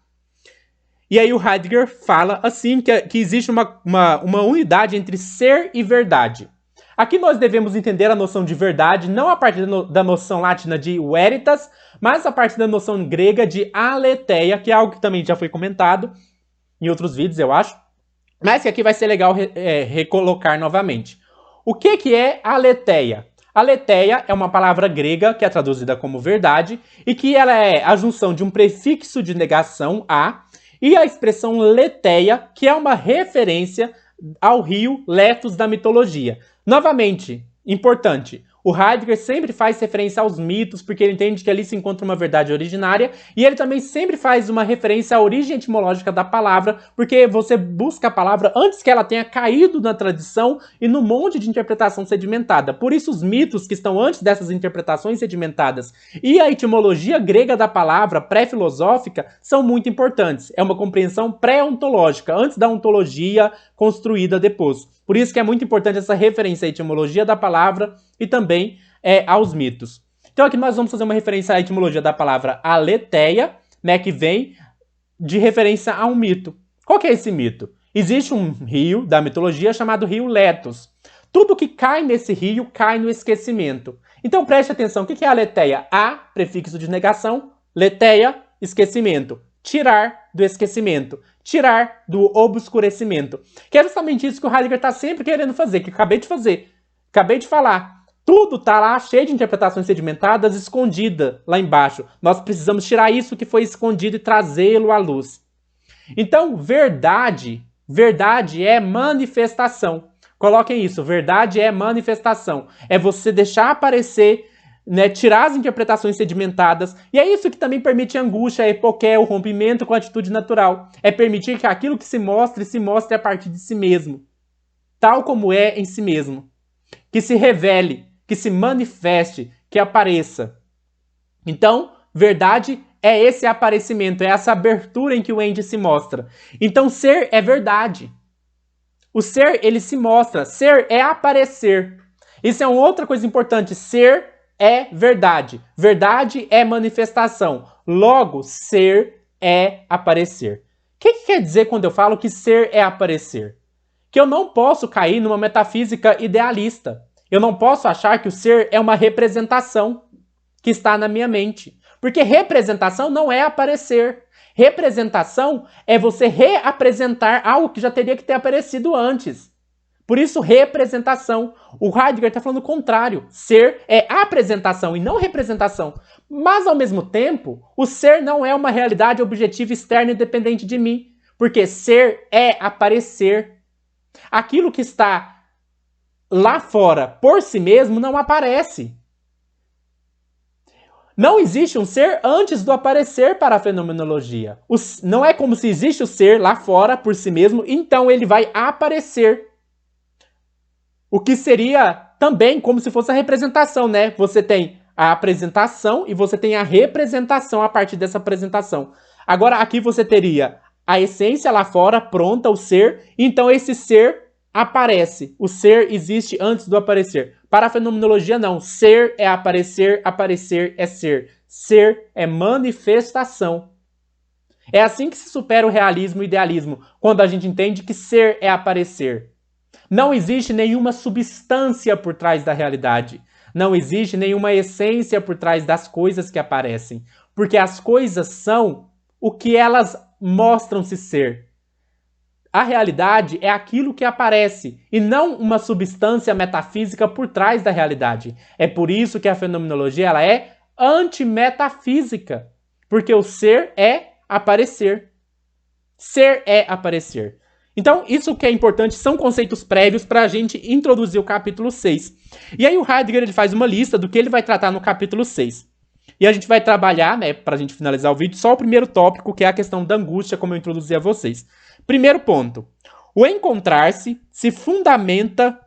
Speaker 1: E aí o Heidegger fala assim que existe uma unidade entre ser e verdade. Aqui nós devemos entender a noção de verdade não a partir da noção latina de veritas, mas a partir da noção grega de aletheia, que é algo que também já foi comentado em outros vídeos, eu acho, mas que aqui vai ser legal recolocar novamente. O que é aletheia? Aletheia é uma palavra grega que é traduzida como verdade e que ela é a junção de um prefixo de negação, a, e a expressão Letéia, que é uma referência ao rio Letos da mitologia. Novamente, importante, o Heidegger sempre faz referência aos mitos, porque ele entende que ali se encontra uma verdade originária, e ele também sempre faz uma referência à origem etimológica da palavra, porque você busca a palavra antes que ela tenha caído na tradição e no monte de interpretação sedimentada. Por isso, os mitos que estão antes dessas interpretações sedimentadas e a etimologia grega da palavra pré-filosófica são muito importantes. É uma compreensão pré-ontológica, antes da ontologia construída depois. Por isso que é muito importante essa referência à etimologia da palavra e também aos mitos. Então aqui nós vamos fazer uma referência à etimologia da palavra aletheia, né, que vem de referência a um mito. Qual que é esse mito? Existe um rio da mitologia chamado rio Letos. Tudo que cai nesse rio cai no esquecimento. Então preste atenção, o que é aletheia? A, prefixo de negação, letheia, esquecimento. Tirar do esquecimento, tirar do obscurecimento. Que é justamente isso que o Heidegger está sempre querendo fazer, que eu acabei de fazer. Acabei de falar. Tudo está lá cheio de interpretações sedimentadas, escondida lá embaixo. Nós precisamos tirar isso que foi escondido e trazê-lo à luz. Então, verdade é manifestação. Coloquem isso, verdade é manifestação. É você deixar aparecer, né, tirar as interpretações sedimentadas, e é isso que também permite a angústia, a epoqué, o rompimento com a atitude natural. É permitir que aquilo que se mostre a partir de si mesmo, tal como é em si mesmo. Que se revele, que se manifeste, que apareça. Então, verdade é esse aparecimento, é essa abertura em que o Ende se mostra. Então, ser é verdade. O ser, ele se mostra. Ser é aparecer. Isso é uma outra coisa importante. Ser é verdade. Verdade é manifestação. Logo, ser é aparecer. O que quer dizer quando eu falo que ser é aparecer? Que eu não posso cair numa metafísica idealista. Eu não posso achar que o ser é uma representação que está na minha mente. Porque representação não é aparecer. Representação é você reapresentar algo que já teria que ter aparecido antes. Por isso, representação. O Heidegger está falando o contrário. Ser é apresentação e não representação. Mas, ao mesmo tempo, o ser não é uma realidade objetiva externa e dependente de mim. Porque ser é aparecer. Aquilo que está lá fora por si mesmo não aparece. Não existe um ser antes do aparecer para a fenomenologia. Não é como se existe o ser lá fora por si mesmo, então ele vai aparecer. O que seria também como se fosse a representação, né? Você tem a apresentação e você tem a representação a partir dessa apresentação. Agora aqui você teria a essência lá fora, pronta, o ser, então esse ser aparece. O ser existe antes do aparecer. Para a fenomenologia, não. Ser é aparecer, aparecer é ser. Ser é manifestação. É assim que se supera o realismo e o idealismo, quando a gente entende que ser é aparecer. Não existe nenhuma substância por trás da realidade. Não existe nenhuma essência por trás das coisas que aparecem. Porque as coisas são o que elas mostram-se ser. A realidade é aquilo que aparece, e não uma substância metafísica por trás da realidade. É por isso que a fenomenologia ela é antimetafísica. Porque o ser é aparecer. Ser é aparecer. Então, isso que é importante são conceitos prévios para a gente introduzir o capítulo 6. E aí o Heidegger ele faz uma lista do que ele vai tratar no capítulo 6. E a gente vai trabalhar, né, para a gente finalizar o vídeo, só o primeiro tópico, que é a questão da angústia, como eu introduzi a vocês. Primeiro ponto. O encontrar-se se fundamenta...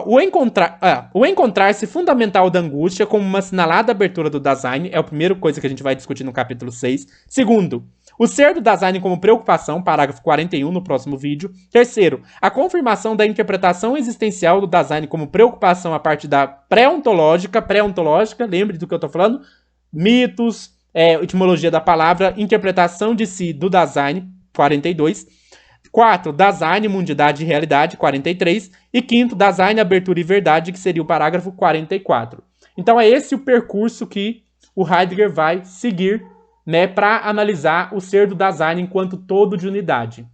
Speaker 1: O encontrar-se fundamental da angústia como uma assinalada abertura do Dasein é a primeira coisa que a gente vai discutir no capítulo 6. Segundo, o ser do Dasein como preocupação, parágrafo 41 no próximo vídeo. Terceiro, a confirmação da interpretação existencial do Dasein como preocupação a partir da pré-ontológica, lembre do que eu estou falando, mitos, etimologia da palavra, interpretação de si do Dasein, 42. 4. Dasein, mundidade e realidade, 43. E 5. Dasein, abertura e verdade, que seria o parágrafo 44. Então é esse o percurso que o Heidegger vai seguir, né, para analisar o ser do Dasein enquanto todo de unidade.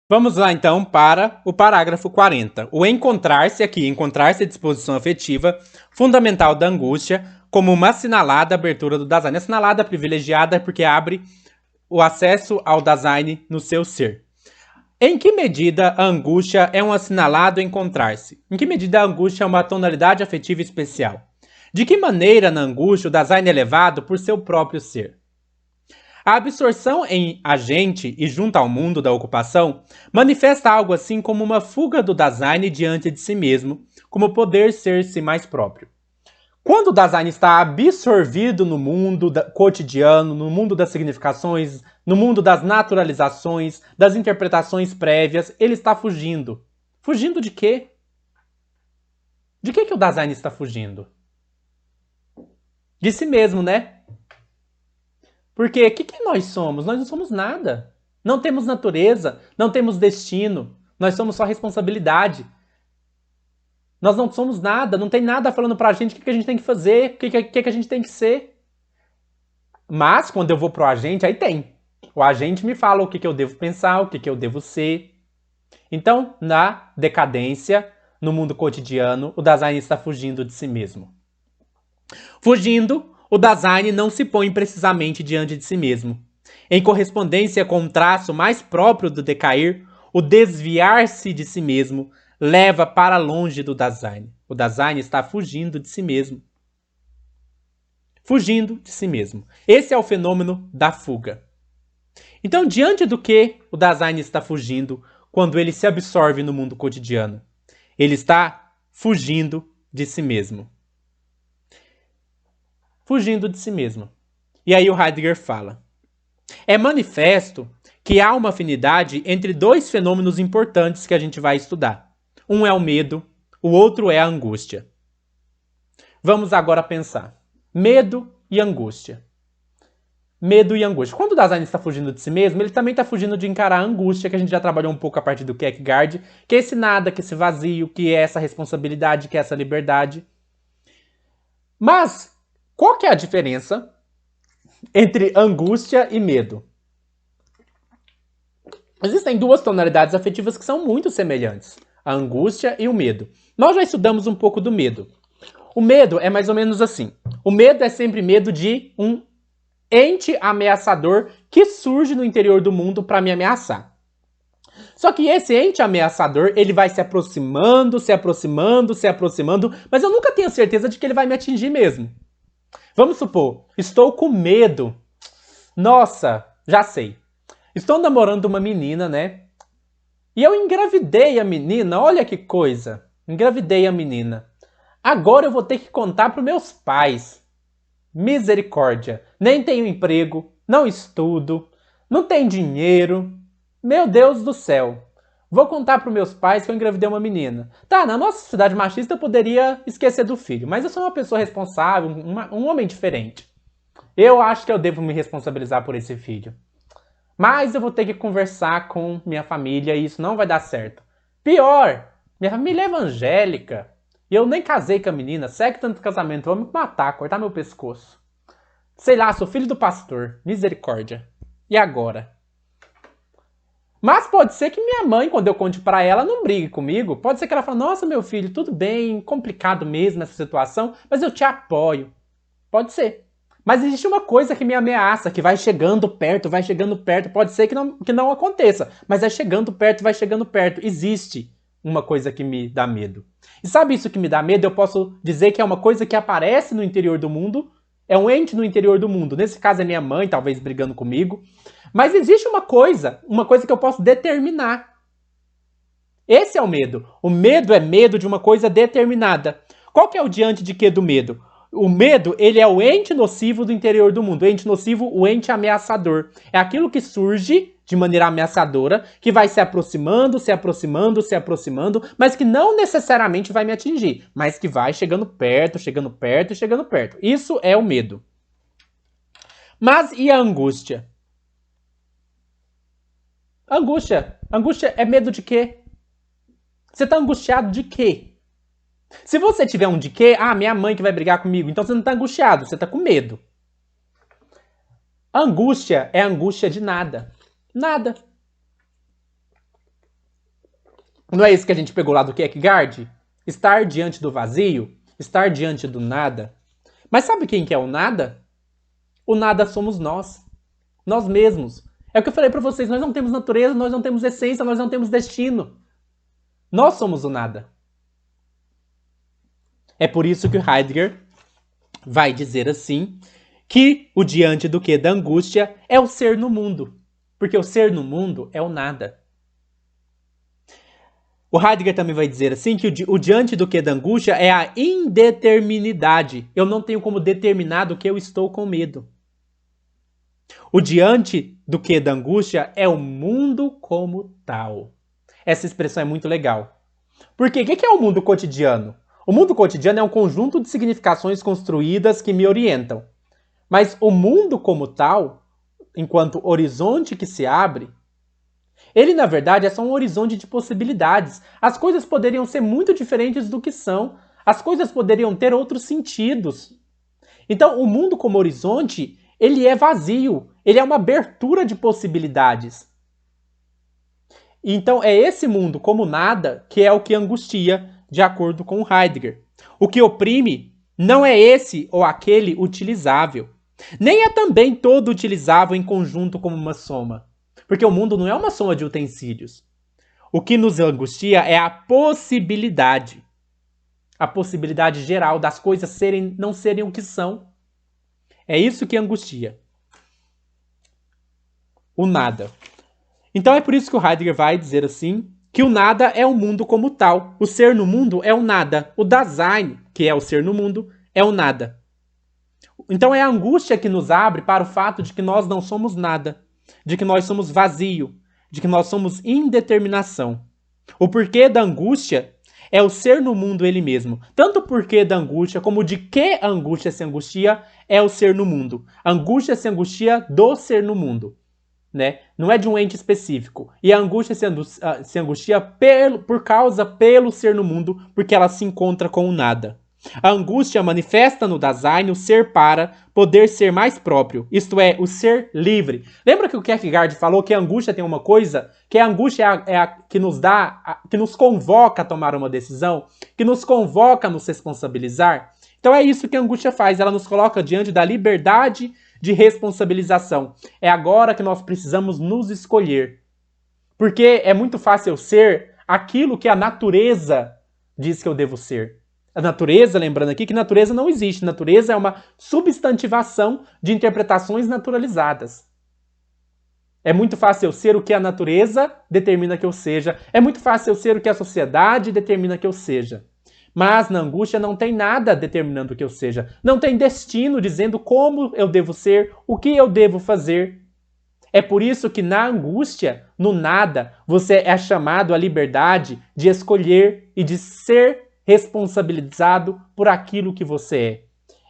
Speaker 1: Vamos lá então para o parágrafo 40. O encontrar-se aqui, encontrar-se a disposição afetiva, fundamental da angústia, como uma assinalada abertura do Dasein. Assinalada privilegiada porque abre o acesso ao Dasein no seu ser. Em que medida a angústia é um assinalado encontrar-se? Em que medida a angústia é uma tonalidade afetiva especial? De que maneira na angústia o Dasein é levado por seu próprio ser? A absorção em agente e junto ao mundo da ocupação manifesta algo assim como uma fuga do Dasein diante de si mesmo, como poder ser-se mais próprio. Quando o Dasein está absorvido no mundo cotidiano, no mundo das significações, no mundo das naturalizações, das interpretações prévias, ele está fugindo. Fugindo de quê? De que o Dasein está fugindo? De si mesmo, né? Porque o que nós somos? Nós não somos nada. Não temos natureza, não temos destino. Nós somos só responsabilidade. Nós não somos nada, não tem nada falando pra gente o que a gente tem que fazer, o que a gente tem que ser. Mas, quando eu vou pro agente, aí tem. O agente me fala o que eu devo pensar, o que eu devo ser. Então, na decadência, no mundo cotidiano, o Dasein está fugindo de si mesmo. Fugindo, o Dasein não se põe precisamente diante de si mesmo. Em correspondência com um traço mais próprio do decair, o desviar-se de si mesmo leva para longe do Dasein. O Dasein está fugindo de si mesmo. Fugindo de si mesmo. Esse é o fenômeno da fuga. Então, diante do que o Dasein está fugindo quando ele se absorve no mundo cotidiano? Ele está fugindo de si mesmo. Fugindo de si mesmo. E aí o Heidegger fala: é manifesto que há uma afinidade entre dois fenômenos importantes que a gente vai estudar. Um é o medo, o outro é a angústia. Vamos agora pensar. Medo e angústia. Medo e angústia. Quando o Dasein está fugindo de si mesmo, ele também está fugindo de encarar a angústia, que a gente já trabalhou um pouco a partir do Kierkegaard, que é esse nada, que é esse vazio, que é essa responsabilidade, que é essa liberdade. Mas qual que é a diferença entre angústia e medo? Existem duas tonalidades afetivas que são muito semelhantes, a angústia e o medo. Nós já estudamos um pouco do medo. O medo é mais ou menos assim. O medo é sempre medo de um ente ameaçador que surge no interior do mundo para me ameaçar. Só que esse ente ameaçador, ele vai se aproximando, mas eu nunca tenho certeza de que ele vai me atingir mesmo. Vamos supor, estou com medo. Nossa, já sei. Estou namorando uma menina, né? E eu engravidei a menina, olha que coisa. Engravidei a menina. Agora eu vou ter que contar para os meus pais. Misericórdia. Nem tenho emprego, não estudo, não tenho dinheiro. Meu Deus do céu. Vou contar para os meus pais que eu engravidei uma menina. Tá, na nossa sociedade machista eu poderia esquecer do filho, mas eu sou uma pessoa responsável, um homem diferente. Eu acho que eu devo me responsabilizar por esse filho. Mas eu vou ter que conversar com minha família e isso não vai dar certo. Pior, minha família é evangélica. E eu nem casei com a menina, segue tanto casamento, vão me matar, cortar meu pescoço. Sei lá, sou filho do pastor, misericórdia. E agora? Mas pode ser que minha mãe, quando eu conte pra ela, não brigue comigo. Pode ser que ela fale, nossa, meu filho, tudo bem, complicado mesmo essa situação, mas eu te apoio. Pode ser. Mas existe uma coisa que me ameaça, que vai chegando perto, pode ser que não aconteça, mas é chegando perto, vai chegando perto. Existe uma coisa que me dá medo. E sabe isso que me dá medo? Eu posso dizer que é uma coisa que aparece no interior do mundo, é um ente no interior do mundo. Nesse caso é minha mãe, talvez brigando comigo. Mas existe uma coisa que eu posso determinar. Esse é o medo. O medo é medo de uma coisa determinada. Qual que é o diante de quê do medo? O medo, ele é o ente nocivo do interior do mundo. O ente nocivo, o ente ameaçador. É aquilo que surge de maneira ameaçadora, que vai se aproximando, mas que não necessariamente vai me atingir, mas que vai chegando perto. Isso é o medo. Mas e a angústia? Angústia é medo de quê? Você tá angustiado de quê? Se você tiver um de quê, minha mãe que vai brigar comigo, então você não tá angustiado, você tá com medo. Angústia é angústia de nada. Nada. Não é isso que a gente pegou lá do Kierkegaard? Estar diante do vazio, estar diante do nada. Mas sabe quem que é o nada? O nada somos nós. nós mesmos. É o que eu falei para vocês, nós não temos natureza, nós não temos essência, nós não temos destino. Nós somos o nada. É por isso que o Heidegger vai dizer assim, que o diante do que da angústia é o ser no mundo. Porque o ser no mundo é o nada. O Heidegger também vai dizer assim que o diante do que da angústia é a indeterminidade. Eu não tenho como determinar do que eu estou com medo. O diante do que da angústia é o mundo como tal. Essa expressão é muito legal. Porque o que é o mundo cotidiano? O mundo cotidiano é um conjunto de significações construídas que me orientam. Mas o mundo como tal, enquanto horizonte que se abre, ele, na verdade, é só um horizonte de possibilidades. As coisas poderiam ser muito diferentes do que são. As coisas poderiam ter outros sentidos. Então, o mundo como horizonte, ele é vazio. Ele é uma abertura de possibilidades. Então, é esse mundo como nada que é o que angustia, de acordo com Heidegger. O que oprime não é esse ou aquele utilizável. Nem é também todo utilizável em conjunto como uma soma. Porque o mundo não é uma soma de utensílios. O que nos angustia é a possibilidade. A possibilidade geral das coisas não serem o que são. É isso que angustia. O nada. Então é por isso que o Heidegger vai dizer assim, que o nada é o mundo como tal. O ser no mundo é o nada. O Dasein, que é o ser no mundo, é o nada. Então é a angústia que nos abre para o fato de que nós não somos nada, de que nós somos vazio, de que nós somos indeterminação. O porquê da angústia é o ser no mundo ele mesmo. Tanto o porquê da angústia como de que a angústia se angustia é o ser no mundo. A angústia se angustia do ser no mundo. Né? Não é de um ente específico. E a angústia se angustia pelo ser no mundo, porque ela se encontra com o nada. A angústia manifesta no Dasein o ser para poder ser mais próprio, isto é, o ser livre. Lembra que o Kierkegaard falou que a angústia tem uma coisa? Que a angústia é a que nos dá, que nos convoca a tomar uma decisão, que nos convoca a nos responsabilizar. Então é isso que a angústia faz, ela nos coloca diante da liberdade de responsabilização. É agora que nós precisamos nos escolher. Porque é muito fácil eu ser aquilo que a natureza diz que eu devo ser. A natureza, lembrando aqui que natureza não existe. Natureza é uma substantivação de interpretações naturalizadas. É muito fácil eu ser o que a natureza determina que eu seja. É muito fácil eu ser o que a sociedade determina que eu seja. Mas na angústia não tem nada determinando o que eu seja. Não tem destino dizendo como eu devo ser, o que eu devo fazer. É por isso que na angústia, no nada, você é chamado à liberdade de escolher e de ser responsabilizado por aquilo que você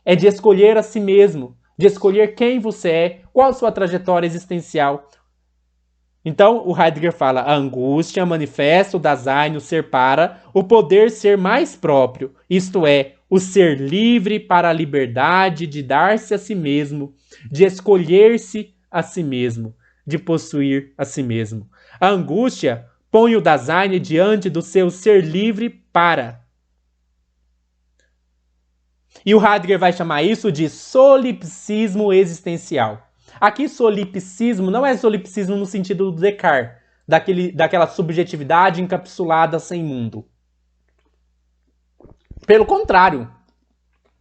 Speaker 1: é. É de escolher a si mesmo, de escolher quem você é, qual a sua trajetória existencial. Então, o Heidegger fala, a angústia manifesta o Dasein, o ser para, o poder ser mais próprio, isto é, o ser livre para a liberdade de dar-se a si mesmo, de escolher-se a si mesmo, de possuir a si mesmo. A angústia põe o Dasein diante do seu ser livre para. E o Heidegger vai chamar isso de solipsismo existencial. Aqui, solipsismo não é solipsismo no sentido do Descartes, daquela subjetividade encapsulada sem mundo. Pelo contrário,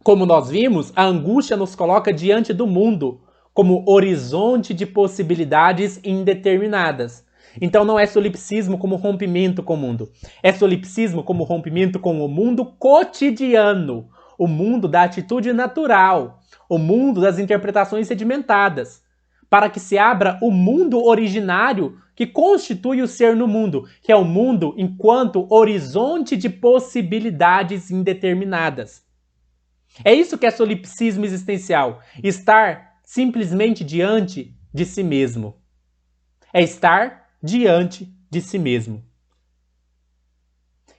Speaker 1: como nós vimos, a angústia nos coloca diante do mundo como horizonte de possibilidades indeterminadas. Então não é solipsismo como rompimento com o mundo. É solipsismo como rompimento com o mundo cotidiano. O mundo da atitude natural. O mundo das interpretações sedimentadas. Para que se abra o mundo originário que constitui o ser no mundo, que é o mundo enquanto horizonte de possibilidades indeterminadas. É isso que é solipsismo existencial. Estar simplesmente diante de si mesmo. É estar diante de si mesmo.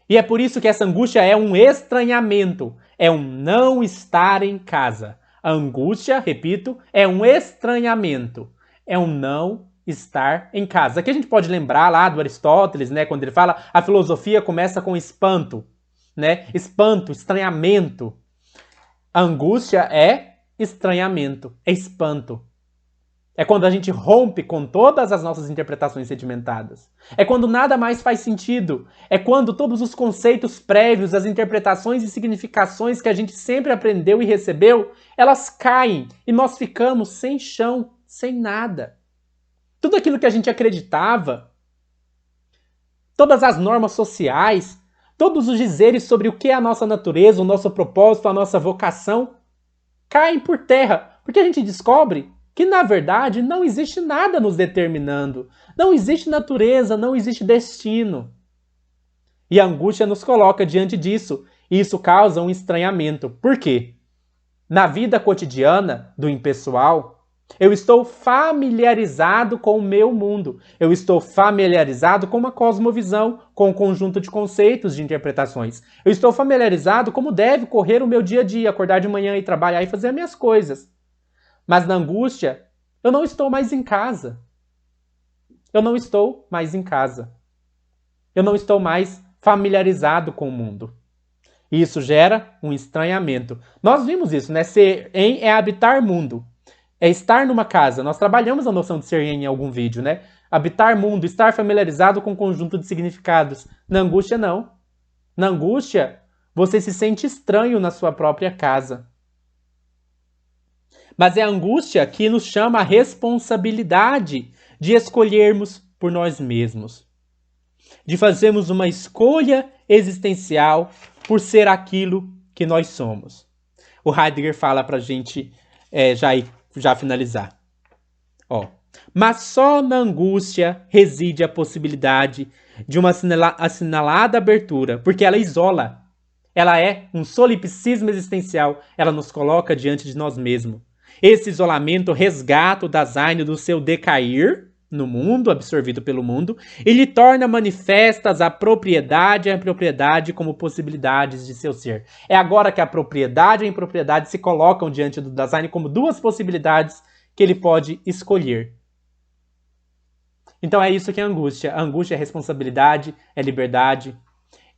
Speaker 1: E é por isso que essa angústia é um estranhamento. É um não estar em casa. A angústia, repito, é um estranhamento. É um não estar em casa. Aqui a gente pode lembrar lá do Aristóteles, né, quando ele fala a filosofia começa com espanto, né? Espanto, estranhamento. A angústia é estranhamento, é espanto. É quando a gente rompe com todas as nossas interpretações sedimentadas. É quando nada mais faz sentido. É quando todos os conceitos prévios, as interpretações e significações que a gente sempre aprendeu e recebeu, elas caem e nós ficamos sem chão, sem nada. Tudo aquilo que a gente acreditava, todas as normas sociais, todos os dizeres sobre o que é a nossa natureza, o nosso propósito, a nossa vocação, caem por terra, porque a gente descobre que, na verdade, não existe nada nos determinando. Não existe natureza, não existe destino. E a angústia nos coloca diante disso, e isso causa um estranhamento. Por quê? Na vida cotidiana do impessoal, eu estou familiarizado com o meu mundo. Eu estou familiarizado com uma cosmovisão, com um conjunto de conceitos, de interpretações. Eu estou familiarizado como deve correr o meu dia a dia, acordar de manhã e trabalhar e fazer as minhas coisas. Mas na angústia, eu não estou mais em casa. Eu não estou mais em casa. Eu não estou mais familiarizado com o mundo. E isso gera um estranhamento. Nós vimos isso, né? Ser em é habitar mundo. É estar numa casa. Nós trabalhamos a noção de ser em algum vídeo, né? Habitar mundo, estar familiarizado com um conjunto de significados. Na angústia, não. Na angústia, você se sente estranho na sua própria casa. Mas é a angústia que nos chama a responsabilidade de escolhermos por nós mesmos. De fazermos uma escolha existencial por ser aquilo que nós somos. O Heidegger fala pra gente já finalizar. Mas só na angústia reside a possibilidade de uma assinalada abertura, porque ela isola. Ela é um solipsismo existencial, ela nos coloca diante de nós mesmos. Esse isolamento resgata o Dasein do seu decair no mundo, absorvido pelo mundo, e lhe torna manifestas a propriedade e a impropriedade como possibilidades de seu ser. É agora que a propriedade e a impropriedade se colocam diante do Dasein como duas possibilidades que ele pode escolher. Então é isso que é angústia. A angústia é responsabilidade, é liberdade.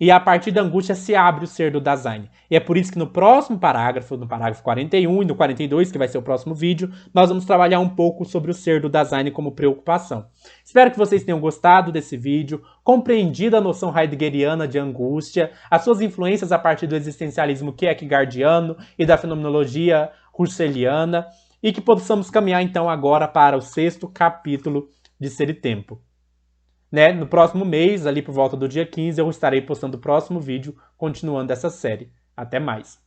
Speaker 1: E a partir da angústia se abre o ser do Dasein. E é por isso que no próximo parágrafo, no parágrafo 41 e no 42, que vai ser o próximo vídeo, nós vamos trabalhar um pouco sobre o ser do Dasein como preocupação. Espero que vocês tenham gostado desse vídeo, compreendido a noção heideggeriana de angústia, as suas influências a partir do existencialismo kierkegaardiano e da fenomenologia russelliana, e que possamos caminhar então agora para o 6º capítulo de Ser e Tempo. Né? No próximo mês, ali por volta do dia 15, eu estarei postando o próximo vídeo, continuando essa série. Até mais!